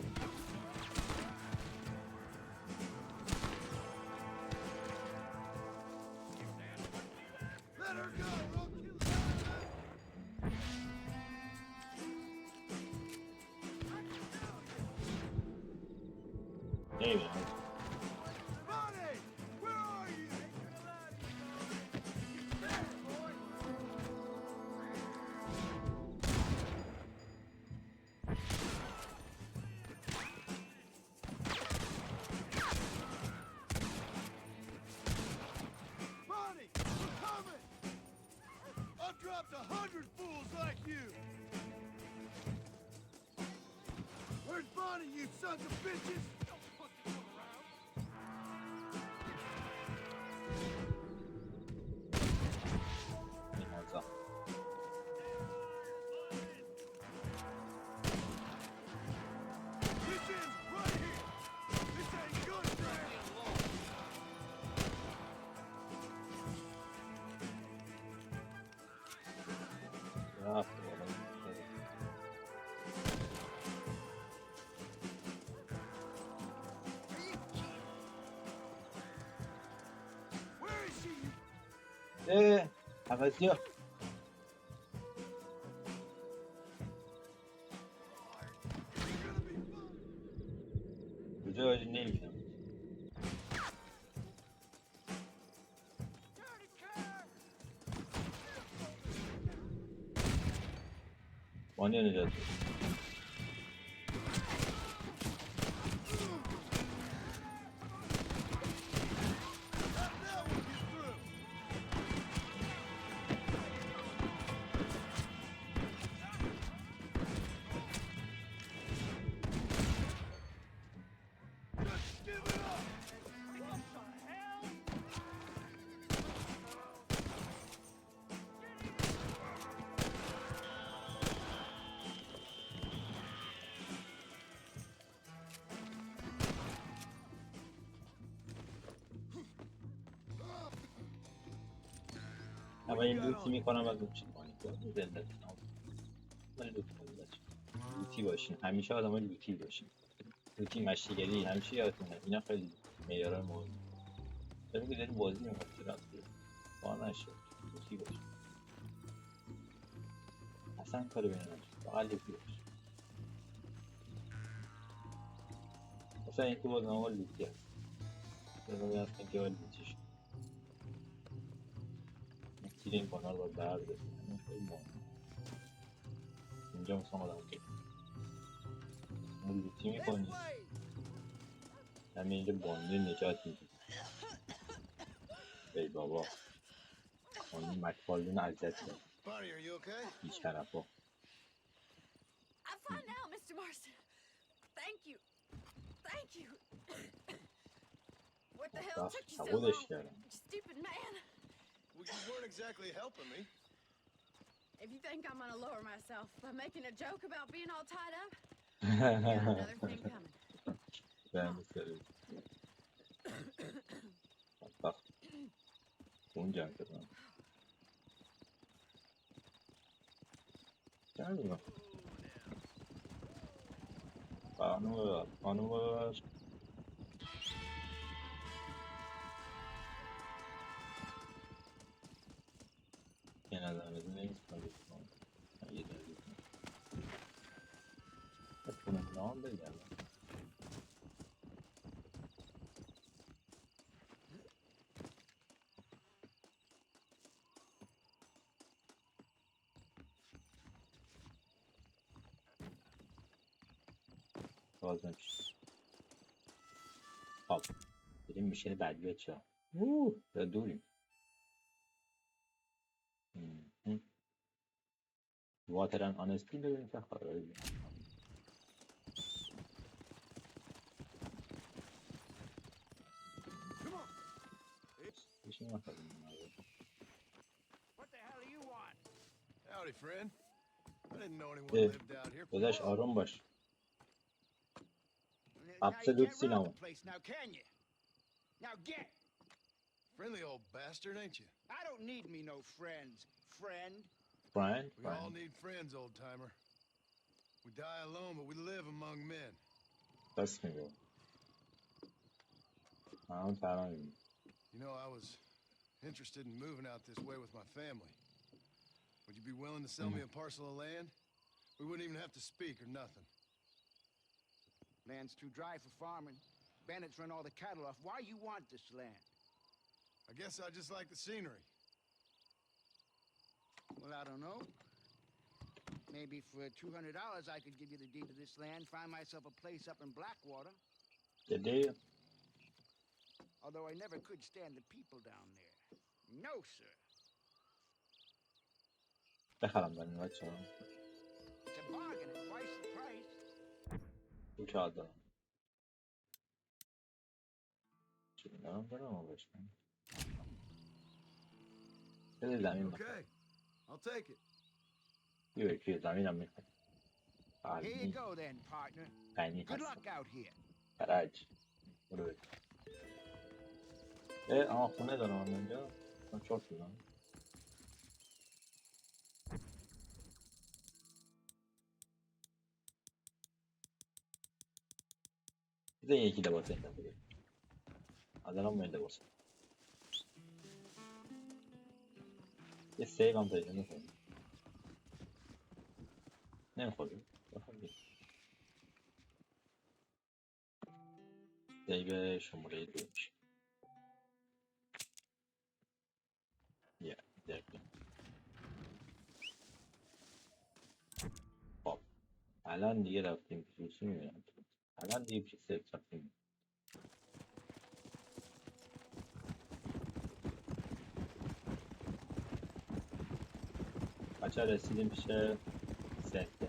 Let her go! I'll kill her. Ne bileyim. Bonnie! Where are you? There, boy! Bonnie! We're coming! I've dropped 100 fools like you! Where's Bonnie, you sons of bitches? Muazzam. This ends right here! This ain't good, Brad! Ne yaptı oğlum? Where is she? Havası yok. Güzel öyle neymiş? Bana yanacağız. Now we'll get through! Just give it up! What the hell? Ama این لوتی میکنم از اون چی کنید ذلت من لوتی باشین همیشه آدم های لوتی باشین لوتی مشتیگری همیشه یادتونه اینا خیلی معیارهای مهم داری که داری بازی میکنی که رفتی کار نشه یکی باشه اصلا کاری بینه نشه فقط یکی باشه مثلا این تو باز نامه لوتی هست داری هستن که باید لوتیش تیر این بانار باید برده همین خیلی مهم اینجا مثلا آدم که لوتی میکنی همین اینجا باندی نجات میدی ای بابا اون مکفالدون اذیت کرد Bonnie, are you okay? بیشرف ها I'm fine now, Mr. Marston. Thank you. Thank you. What the hell took you so سبودش long? کردم You stupid man. Well, you weren't exactly helping me. If you think I'm gonna lower myself by making a joke about being all tied up, you got another thing coming. ben سرید بدبخت اون جمع کردم جمع کردم خانوم ببر یه نظر از نیست من بکنم یه داره بکنم بکنم نام بگم باز نمیشه خب بریم میشه بعدی بچه ها یا دوریم واترن آنستی ببینیم که خواهر بیم بشیم نخواهیم What the hell do you want? Howdy, friend. I didn't know anyone lived out here. داداش آروم باش Now you ابسولوت can't rob سینما the place now, can you? Now get! Friendly old bastard, ain't you? I don't need me no friends, friend. فرند We all need friends, old timer. We die alone, but we live among men. بس میگو همون ترانیم You know, I was interested in moving out this way with my family. Would you be willing to sell me a parcel of land? We wouldn't even have to speak or nothing. Land's too dry for farming. Bandits run all the cattle off. Why you want this land? I guess I just like the scenery. Well, I don't know. Maybe for $200 I could give you the deed to this land, find myself a place up in Blackwater. دیدی Although I never could stand the people down there. No, sir. بخرم من بچه ها It's a bargain at twice the price. تو چه دارم چی دارم برم بشم بده زمین بخرم Okay, I'll take it. یه که زمینم میخوام Here you go then, partner. غنی Good هستم luck out here. فرج برو بریم خونه دارم من اینجا من چرت بودم بذار یکی لباس این دفعه بریم الان من لباس یه سیو هم پیدا میکنم نمیخوری سیو شماره 2 میشه یه دقیقه خب الان دیگه رفتیم پیشی میبینم الان دیگه پیش سیو رفتیم بچه رسیدیم پیش سکته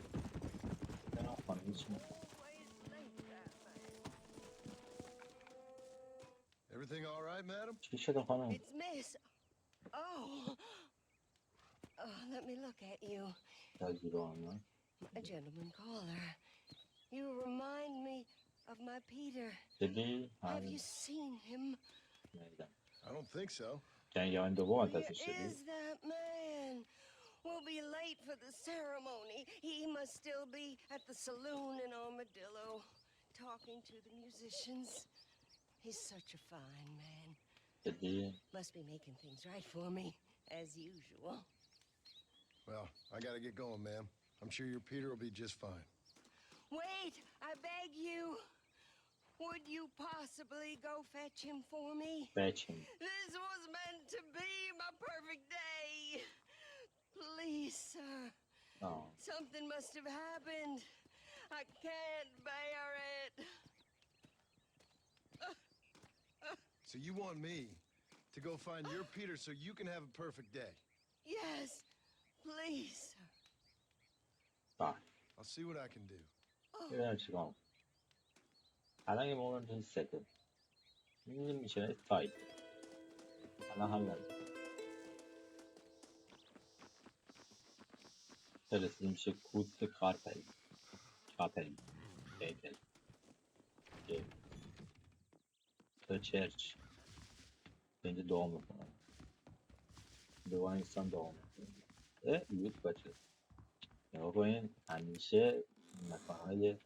بنا خانمی چی میکنم Everything all right, madam? چی شده خانم It's Miss. Oh. Let me look at you. تجربه A gentleman caller. You remind me of my Peter. دیدی Have you seen him? نیدم I don't think so. جنگیان دوم Where منتصر شدی is that man? We'll be late for the ceremony. He must still be at the saloon in Armadillo, talking to the musicians. He's such a fine man. Must be making things right for me, as usual. Well, I gotta get going, ma'am. I'm sure your Peter will be just fine. Wait, I beg you. Would you possibly go fetch him for me? Fetch him. This was meant to be my perfect day. Please, sir. Oh. Something must have happened. I can't bear it. So you want me to go find your Peter so you can have a perfect day? Yes, please, sir. Bye. I'll see what I can do. ببینم چیکار الان یه موقع تو سته می‌بینیم میشه تایپ الان هم لازم رسیدیم میشه کوست کارپری کیپل تا چرچ اینجا دعا میکنم دعا انسان دعا میکنم لوت باشه نگاه کنین همیشه مکانهای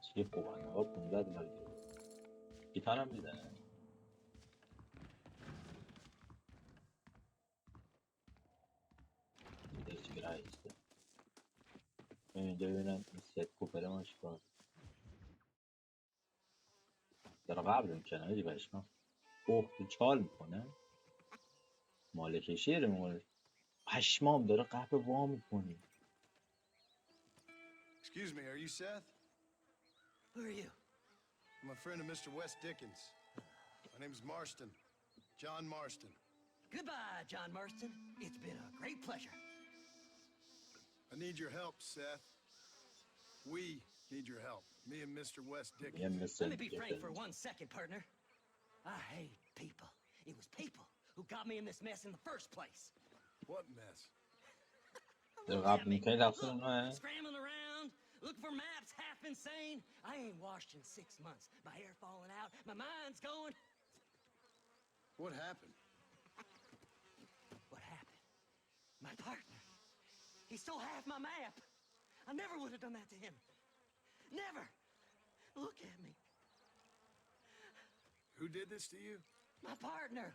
چی خوبن نگاه 15 دلار گیتار هم میزنه چی رایسته اینجا ببینم این ست کوپره ما چیکار داره قبل میکنه هیچ بشم تو چال میکنه مالک شیره مال پشمام داره قهوه وا میکنه. Excuse me, are you Seth? Who are you? I'm a friend of Mr. West Dickens. My name is Marston. John Marston. Goodbye, John Marston. It's been a great pleasure. I need your help, Seth. We need your help. Me and Mr. West Dickens. Yeah, Let me be frank for 1 second, partner. I hate people. It was people who got me in this mess in the first place. What mess? Scrambling around, looking for maps, half insane. I ain't washed in 6 months. My hair falling out, my mind's going. What happened? What happened? My partner. He stole half my map. I never would have done that to him. Never. Look at me. Who did this to you? My partner.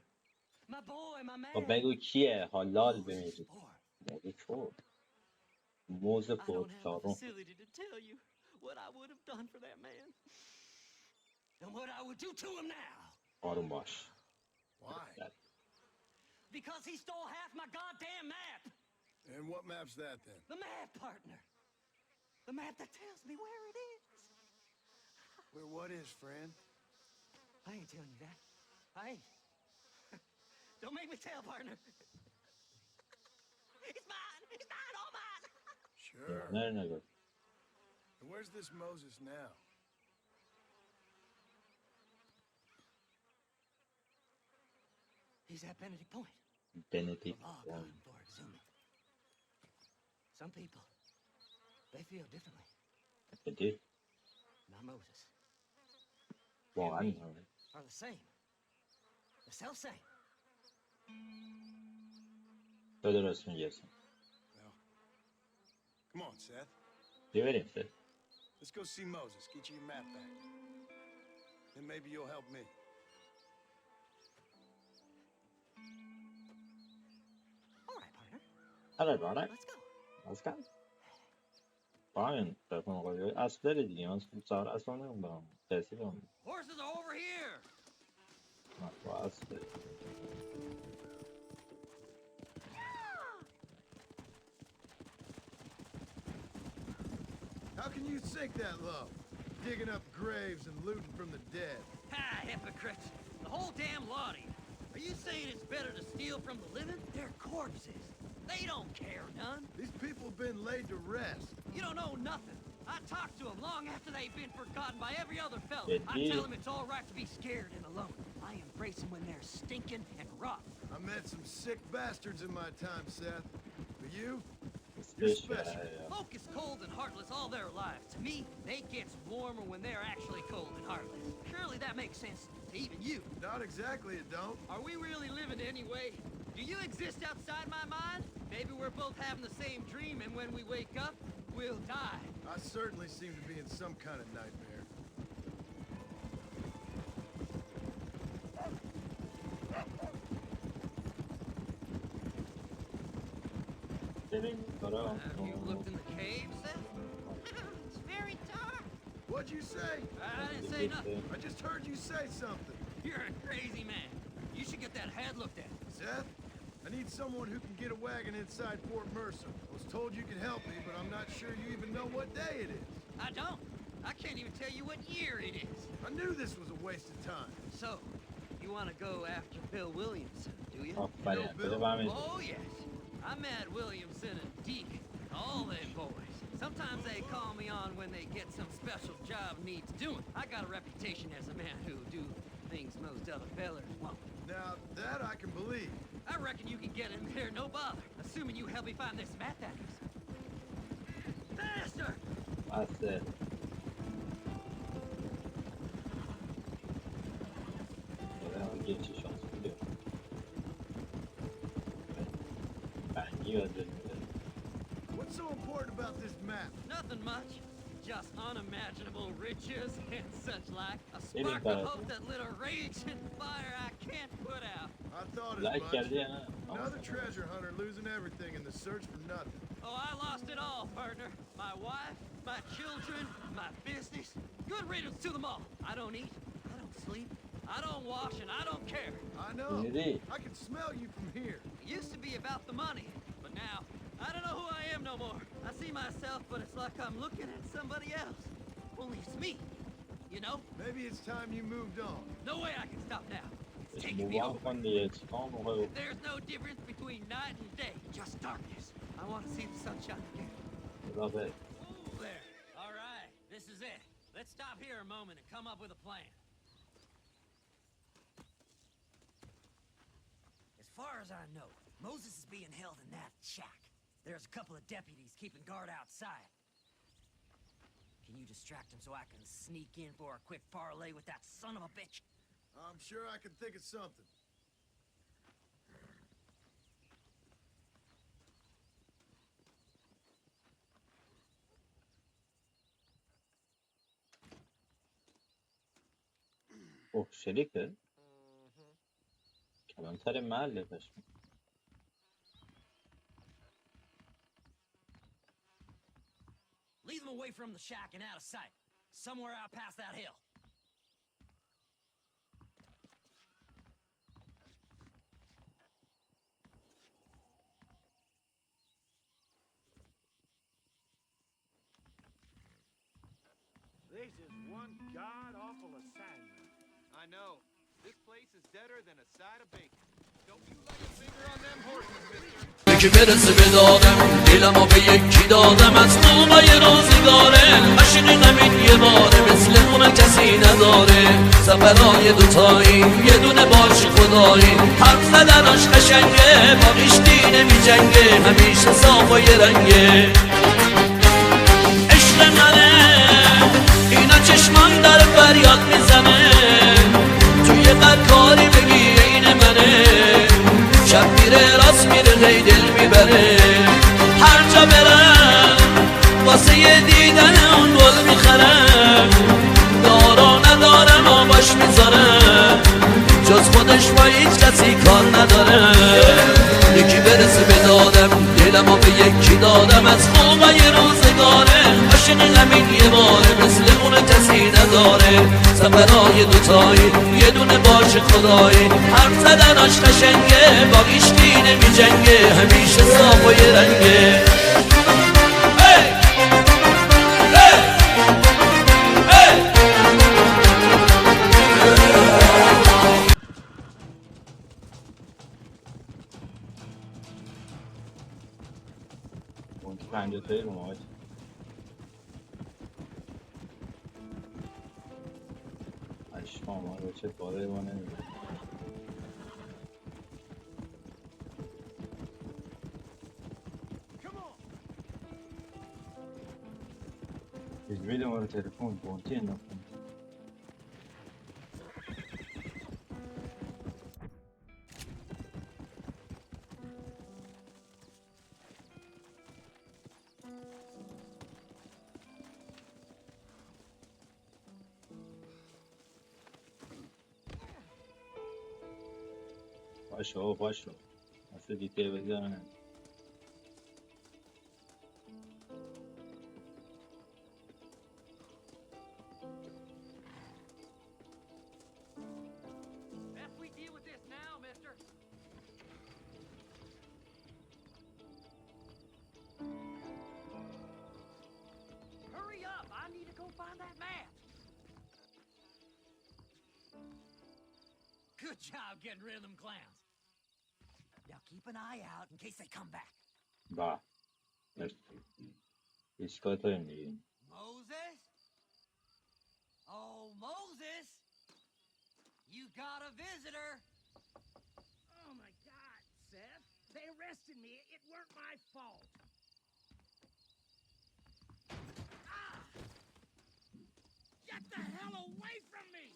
My boy, my man. بگو کیه حلال بمیرید موزه چور موزه پور چارم facility to tell you what I would have done for that man. And what I would do to him now. آروم باش. Why? Because he stole half my goddamn map. And what map's that then? The map, partner. The map that tells me where it is. Where what is, friend? I ain't telling you that. I ain't. Don't make me tell, partner. It's mine. It's mine. All mine. Sure. No. And where's this Moses now? He's at Benedict Point. Benedict Point. For exhuming. Some people, they feel differently. They do. Not Moses. Well, I know. Are the same. The self-same. درست میگیرسن. Well, come on, Seth. بریم Seth. Let's go see Moses. Get you your map back. Then maybe you'll help me. All right, partner. Let's go. Fine. طرف مقابل اسب داره دیگه. من سوار اسب نمیدونم. کسی دارم. Horses are over here. با اسب داره. How can you sink that low? Digging up graves and looting from the dead. Ah, hypocrite. The whole damn lot of you. Are you saying it's better to steal from the living? They're corpses. They don't care none. These people have been laid to rest. You don't know nothing. I talked to them long after they've been forgotten by every other fella. I tell them it's all right to be scared and alone. I embrace them when they're stinking and rough. I met some sick bastards in my time, Seth. But you're special. Folk is cold and heartless all their lives. To me, they get warmer when they're actually cold and heartless. Surely that makes sense to even you. Not exactly, it don't. Are we really living anyway? Do you exist outside my mind? Maybe we're both having the same dream, and when we wake up, we'll die. I certainly seem to be in some kind of nightmare. ببین کارا Have you looked in the cave, Seth? It's very dark. What'd you say? I didn't say nothing. I just heard you say something. You're a crazy man. You should get that head looked at. Seth, I need someone who can get a wagon inside Fort Mercer. I was told you could help me, but I'm not sure you even know what day it is. I don't. I can't even tell you what year it is. I knew this was a waste of time. So, you want to go after Bill Williamson, do you? آفرین بده با همین Oh, yes. I met Williamson and Deke, all them boys. Sometimes they call me on when they get some special job needs doing. I got a reputation as a man who do things most other fellers won't. Now, that I can believe. I reckon you can get in there, no bother. Assuming you help me find this map that is. Faster! بسته یه چی شانس بوده بنگی باید بریم What's so important about this map? Nothing much. Just unimaginable riches and such like. A Any spark better. of hope that lit a raging fire I can't put out. I thought as لایک much. کردی یا نه Another treasure hunter losing everything in the search for nothing. Oh, I lost it all, partner. My wife, my children, my business. Good riddance to them all. I don't eat, I don't sleep, I don't wash, and I don't care. I know. دیدی I can smell you from here. It used to be about the money, but now, I don't know who I am no more. I see myself, but it's like I'm looking at somebody else. Only it's me, you know? Maybe it's time you moved on. No way I can stop now. It's taking me موبایل over. کن دیگه چیکار موقع There's no difference between night and day, just darkness. I want to see the sunshine again. رابط There. All right, this is it. Let's stop here a moment and come up with a plan. As far as I know, Moses is being held in that shack. There's a couple of deputies keeping guard outside. Can you distract him so I can sneak in for a quick parlay with that son of a bitch? I'm sure I can think of something. اوه شریکه کلانتر محله پشم Lead them away from the shack and out of sight. Somewhere out past that hill. This is one god-awful assignment. I know. This place is deader than a side of bacon. Don't you lay a finger on them horses, mister. یکی برسه به دادم دلمو به یکی دادم از خوبای روزگاره عشق همین یه باره مثل اون کسی نداره سفرهای دوتایی یه دونه باش خدایی حرف زدناش قشنگه باقیش دینه می جنگه همیشه صاف و یه رنگه عشق منه اینا چشمان داره فریاد میزنه توی قد کاری بگی این منه شب میره راست میره هی دل میبره هر جا برم واسه یه دیدن اون گل میخرم دارا ندارم آباش میذارم جز خودش با هیچ کسی کار نداره یکی برسه به دادم دلمو به یکی دادم از خوبای روزگاره عاشق همین یه باره مثل اون کسی نداره سفرهای دوتایی یه دونه باش خدایی حرف زدناش قشنگه باقیش دینه می جنگه همیشه صاف و یه رنگه اون که 52 رو ماهاج اشما ما رو چه باره ما نمیده تجویل ما رو تلفن بونتی انداختم باشو باشو اصلا دیگه بزنم Good job getting rid of them clowns. Now keep an eye out in case they come back. با ایستگاه تایم میگیم. Moses? Oh, Moses? You got a visitor. Oh my God, Seth. They arrested me. It weren't my fault. Ah! Get the hell away from me!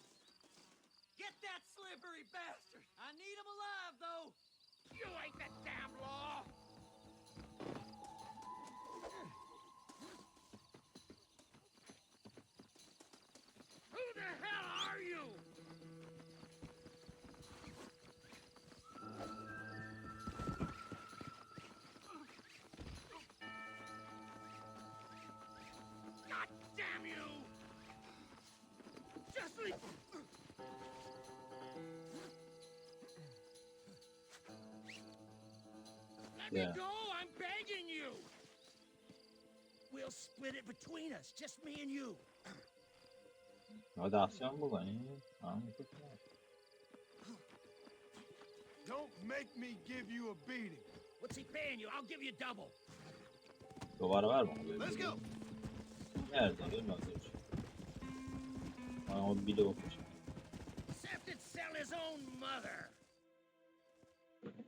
Get that slippery bastard. I need him alive, though. You ain't the damn law! Who the hell are you? God damn you! Just leave. Let me go! I'm begging you! We'll split it between us, just me and you. دستیان بکنی؟ Don't make me give you a beating. What's he paying you? I'll give you double. دوباره برمون Let's go. نرزم نازش من بیلو بکشم Seth could sell his own mother.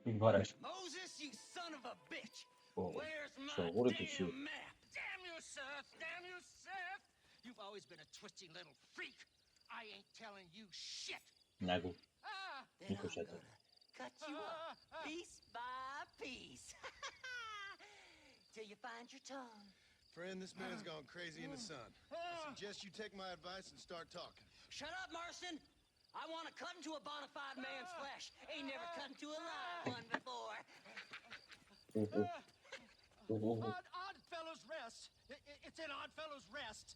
این بارش Moses, you son of a bitch. اوه Where's my شاغور damn کشید map? Damn you, Seth! Damn you, Seth! You've always been a twisty little freak. I ain't telling you shit. نگو Then I'm میکشد gonna cut you up piece by piece. Till you find your tongue. Friend, this man's gone crazy in the sun. I suggest you take my advice and start talking. Shut up, Marston. I want to cut into a bona fide man's flesh. Ain't never cut into a live one before. Odd Fellow's Rest. It's in Odd Fellow's Rest.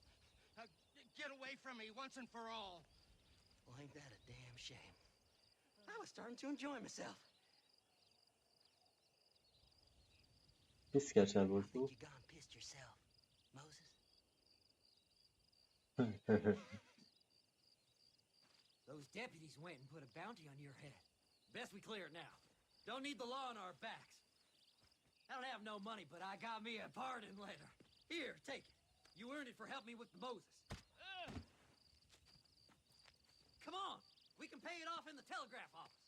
Get away from me once and for all. Well, ain't that a damn shame? I was starting to enjoy myself. Pis geçer bu. You gone pissed yourself, Moses? Those deputies went and put a bounty on your head. Best we clear it now. Don't need the law on our backs. I don't have no money, but I got me a pardon letter. Here, take it. You earned it for helping me with the Moses. Come on. We can pay it off in the telegraph office.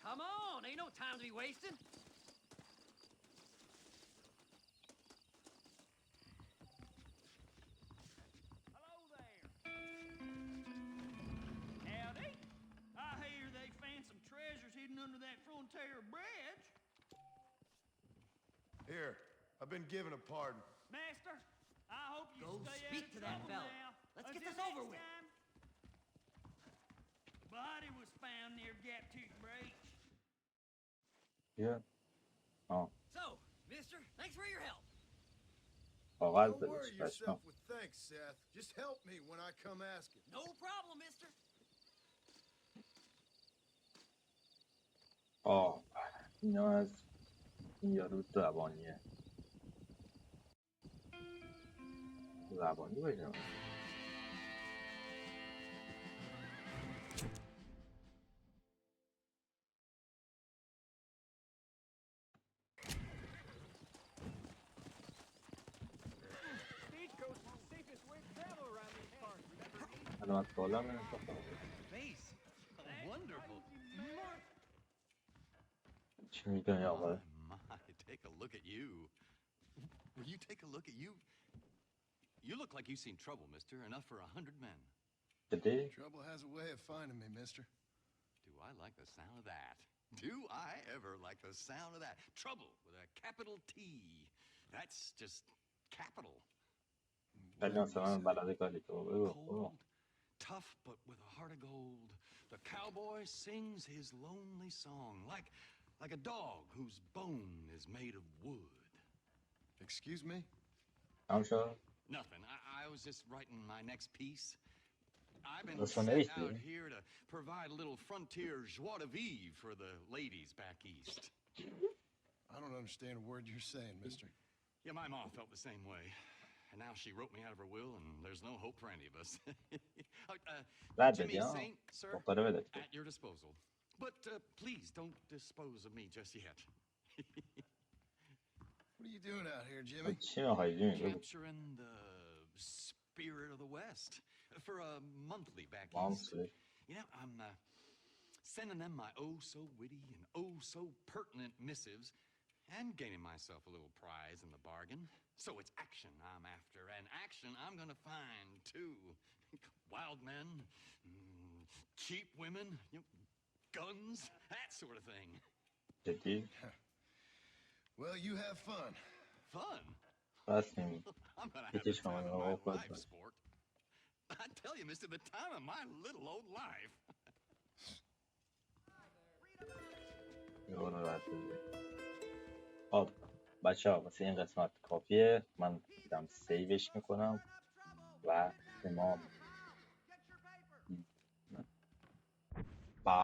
Come on. Ain't no time to be wasting. Hello there. Howdy. I hear they found some treasures hidden under that frontier bridge. Here, I've been given a pardon. Master, I hope you Go stay speak out to of that trouble fella. now. Let's get Until this over next with. time. Body was found near Gap Tooth Breach. Yeah. Oh. So, mister, thanks for your help. کاغذ Don't بده worry چیکارش yourself کنم with thanks, Seth. Just help me when I come asking. No problem, mister. آه اینا از این یارو زبانیه زبانی بگم Stagecoach is the safest way to travel around these parts. Remember me? علامت بالا من انتخاب Face. Wonderful. چی میگن آقا My, take a look at you. Will you take a look at you? You look like you've seen trouble, mister. Enough for 100 men. بده Trouble has a way of finding me, mister. Do I like the sound of that? Do I ever like the sound of that? Trouble with a capital T. That's just capital. خیلی مثلا بلده کاری تو بگو Cold, tough, but with a heart of gold. The cowboy sings his lonely song like a dog whose bone is made of wood. Excuse me? هم شد Nothing. I was just writing my next piece. I've been That's what sent I out see. here to provide a little frontier joie de vivre for the ladies back east. I don't understand a word you're saying, mister. Yeah, my mom felt the same way. And now she wrote me out of her will, and there's no hope for any of us. Jimmy Saint, sir, at your disposal. But please don't dispose of me just yet. What are you doing out here, Jimmy? Capturing the spirit of the West for a monthly back east. You know, I'm sending them my oh-so-witty and oh-so-pertinent missives and gaining myself a little prize in the bargain. So it's action I'm after, and action I'm gonna find, too. Wild men, cheap women, you know, guns, that sort of thing. Well, you have fun. Fun? I'm gonna have the time of my life, sport. I tell you, mister, the time of my little old life. خب بچه ها واسه این قسمت کافیه. من دیدم سیوش میکنم و تمام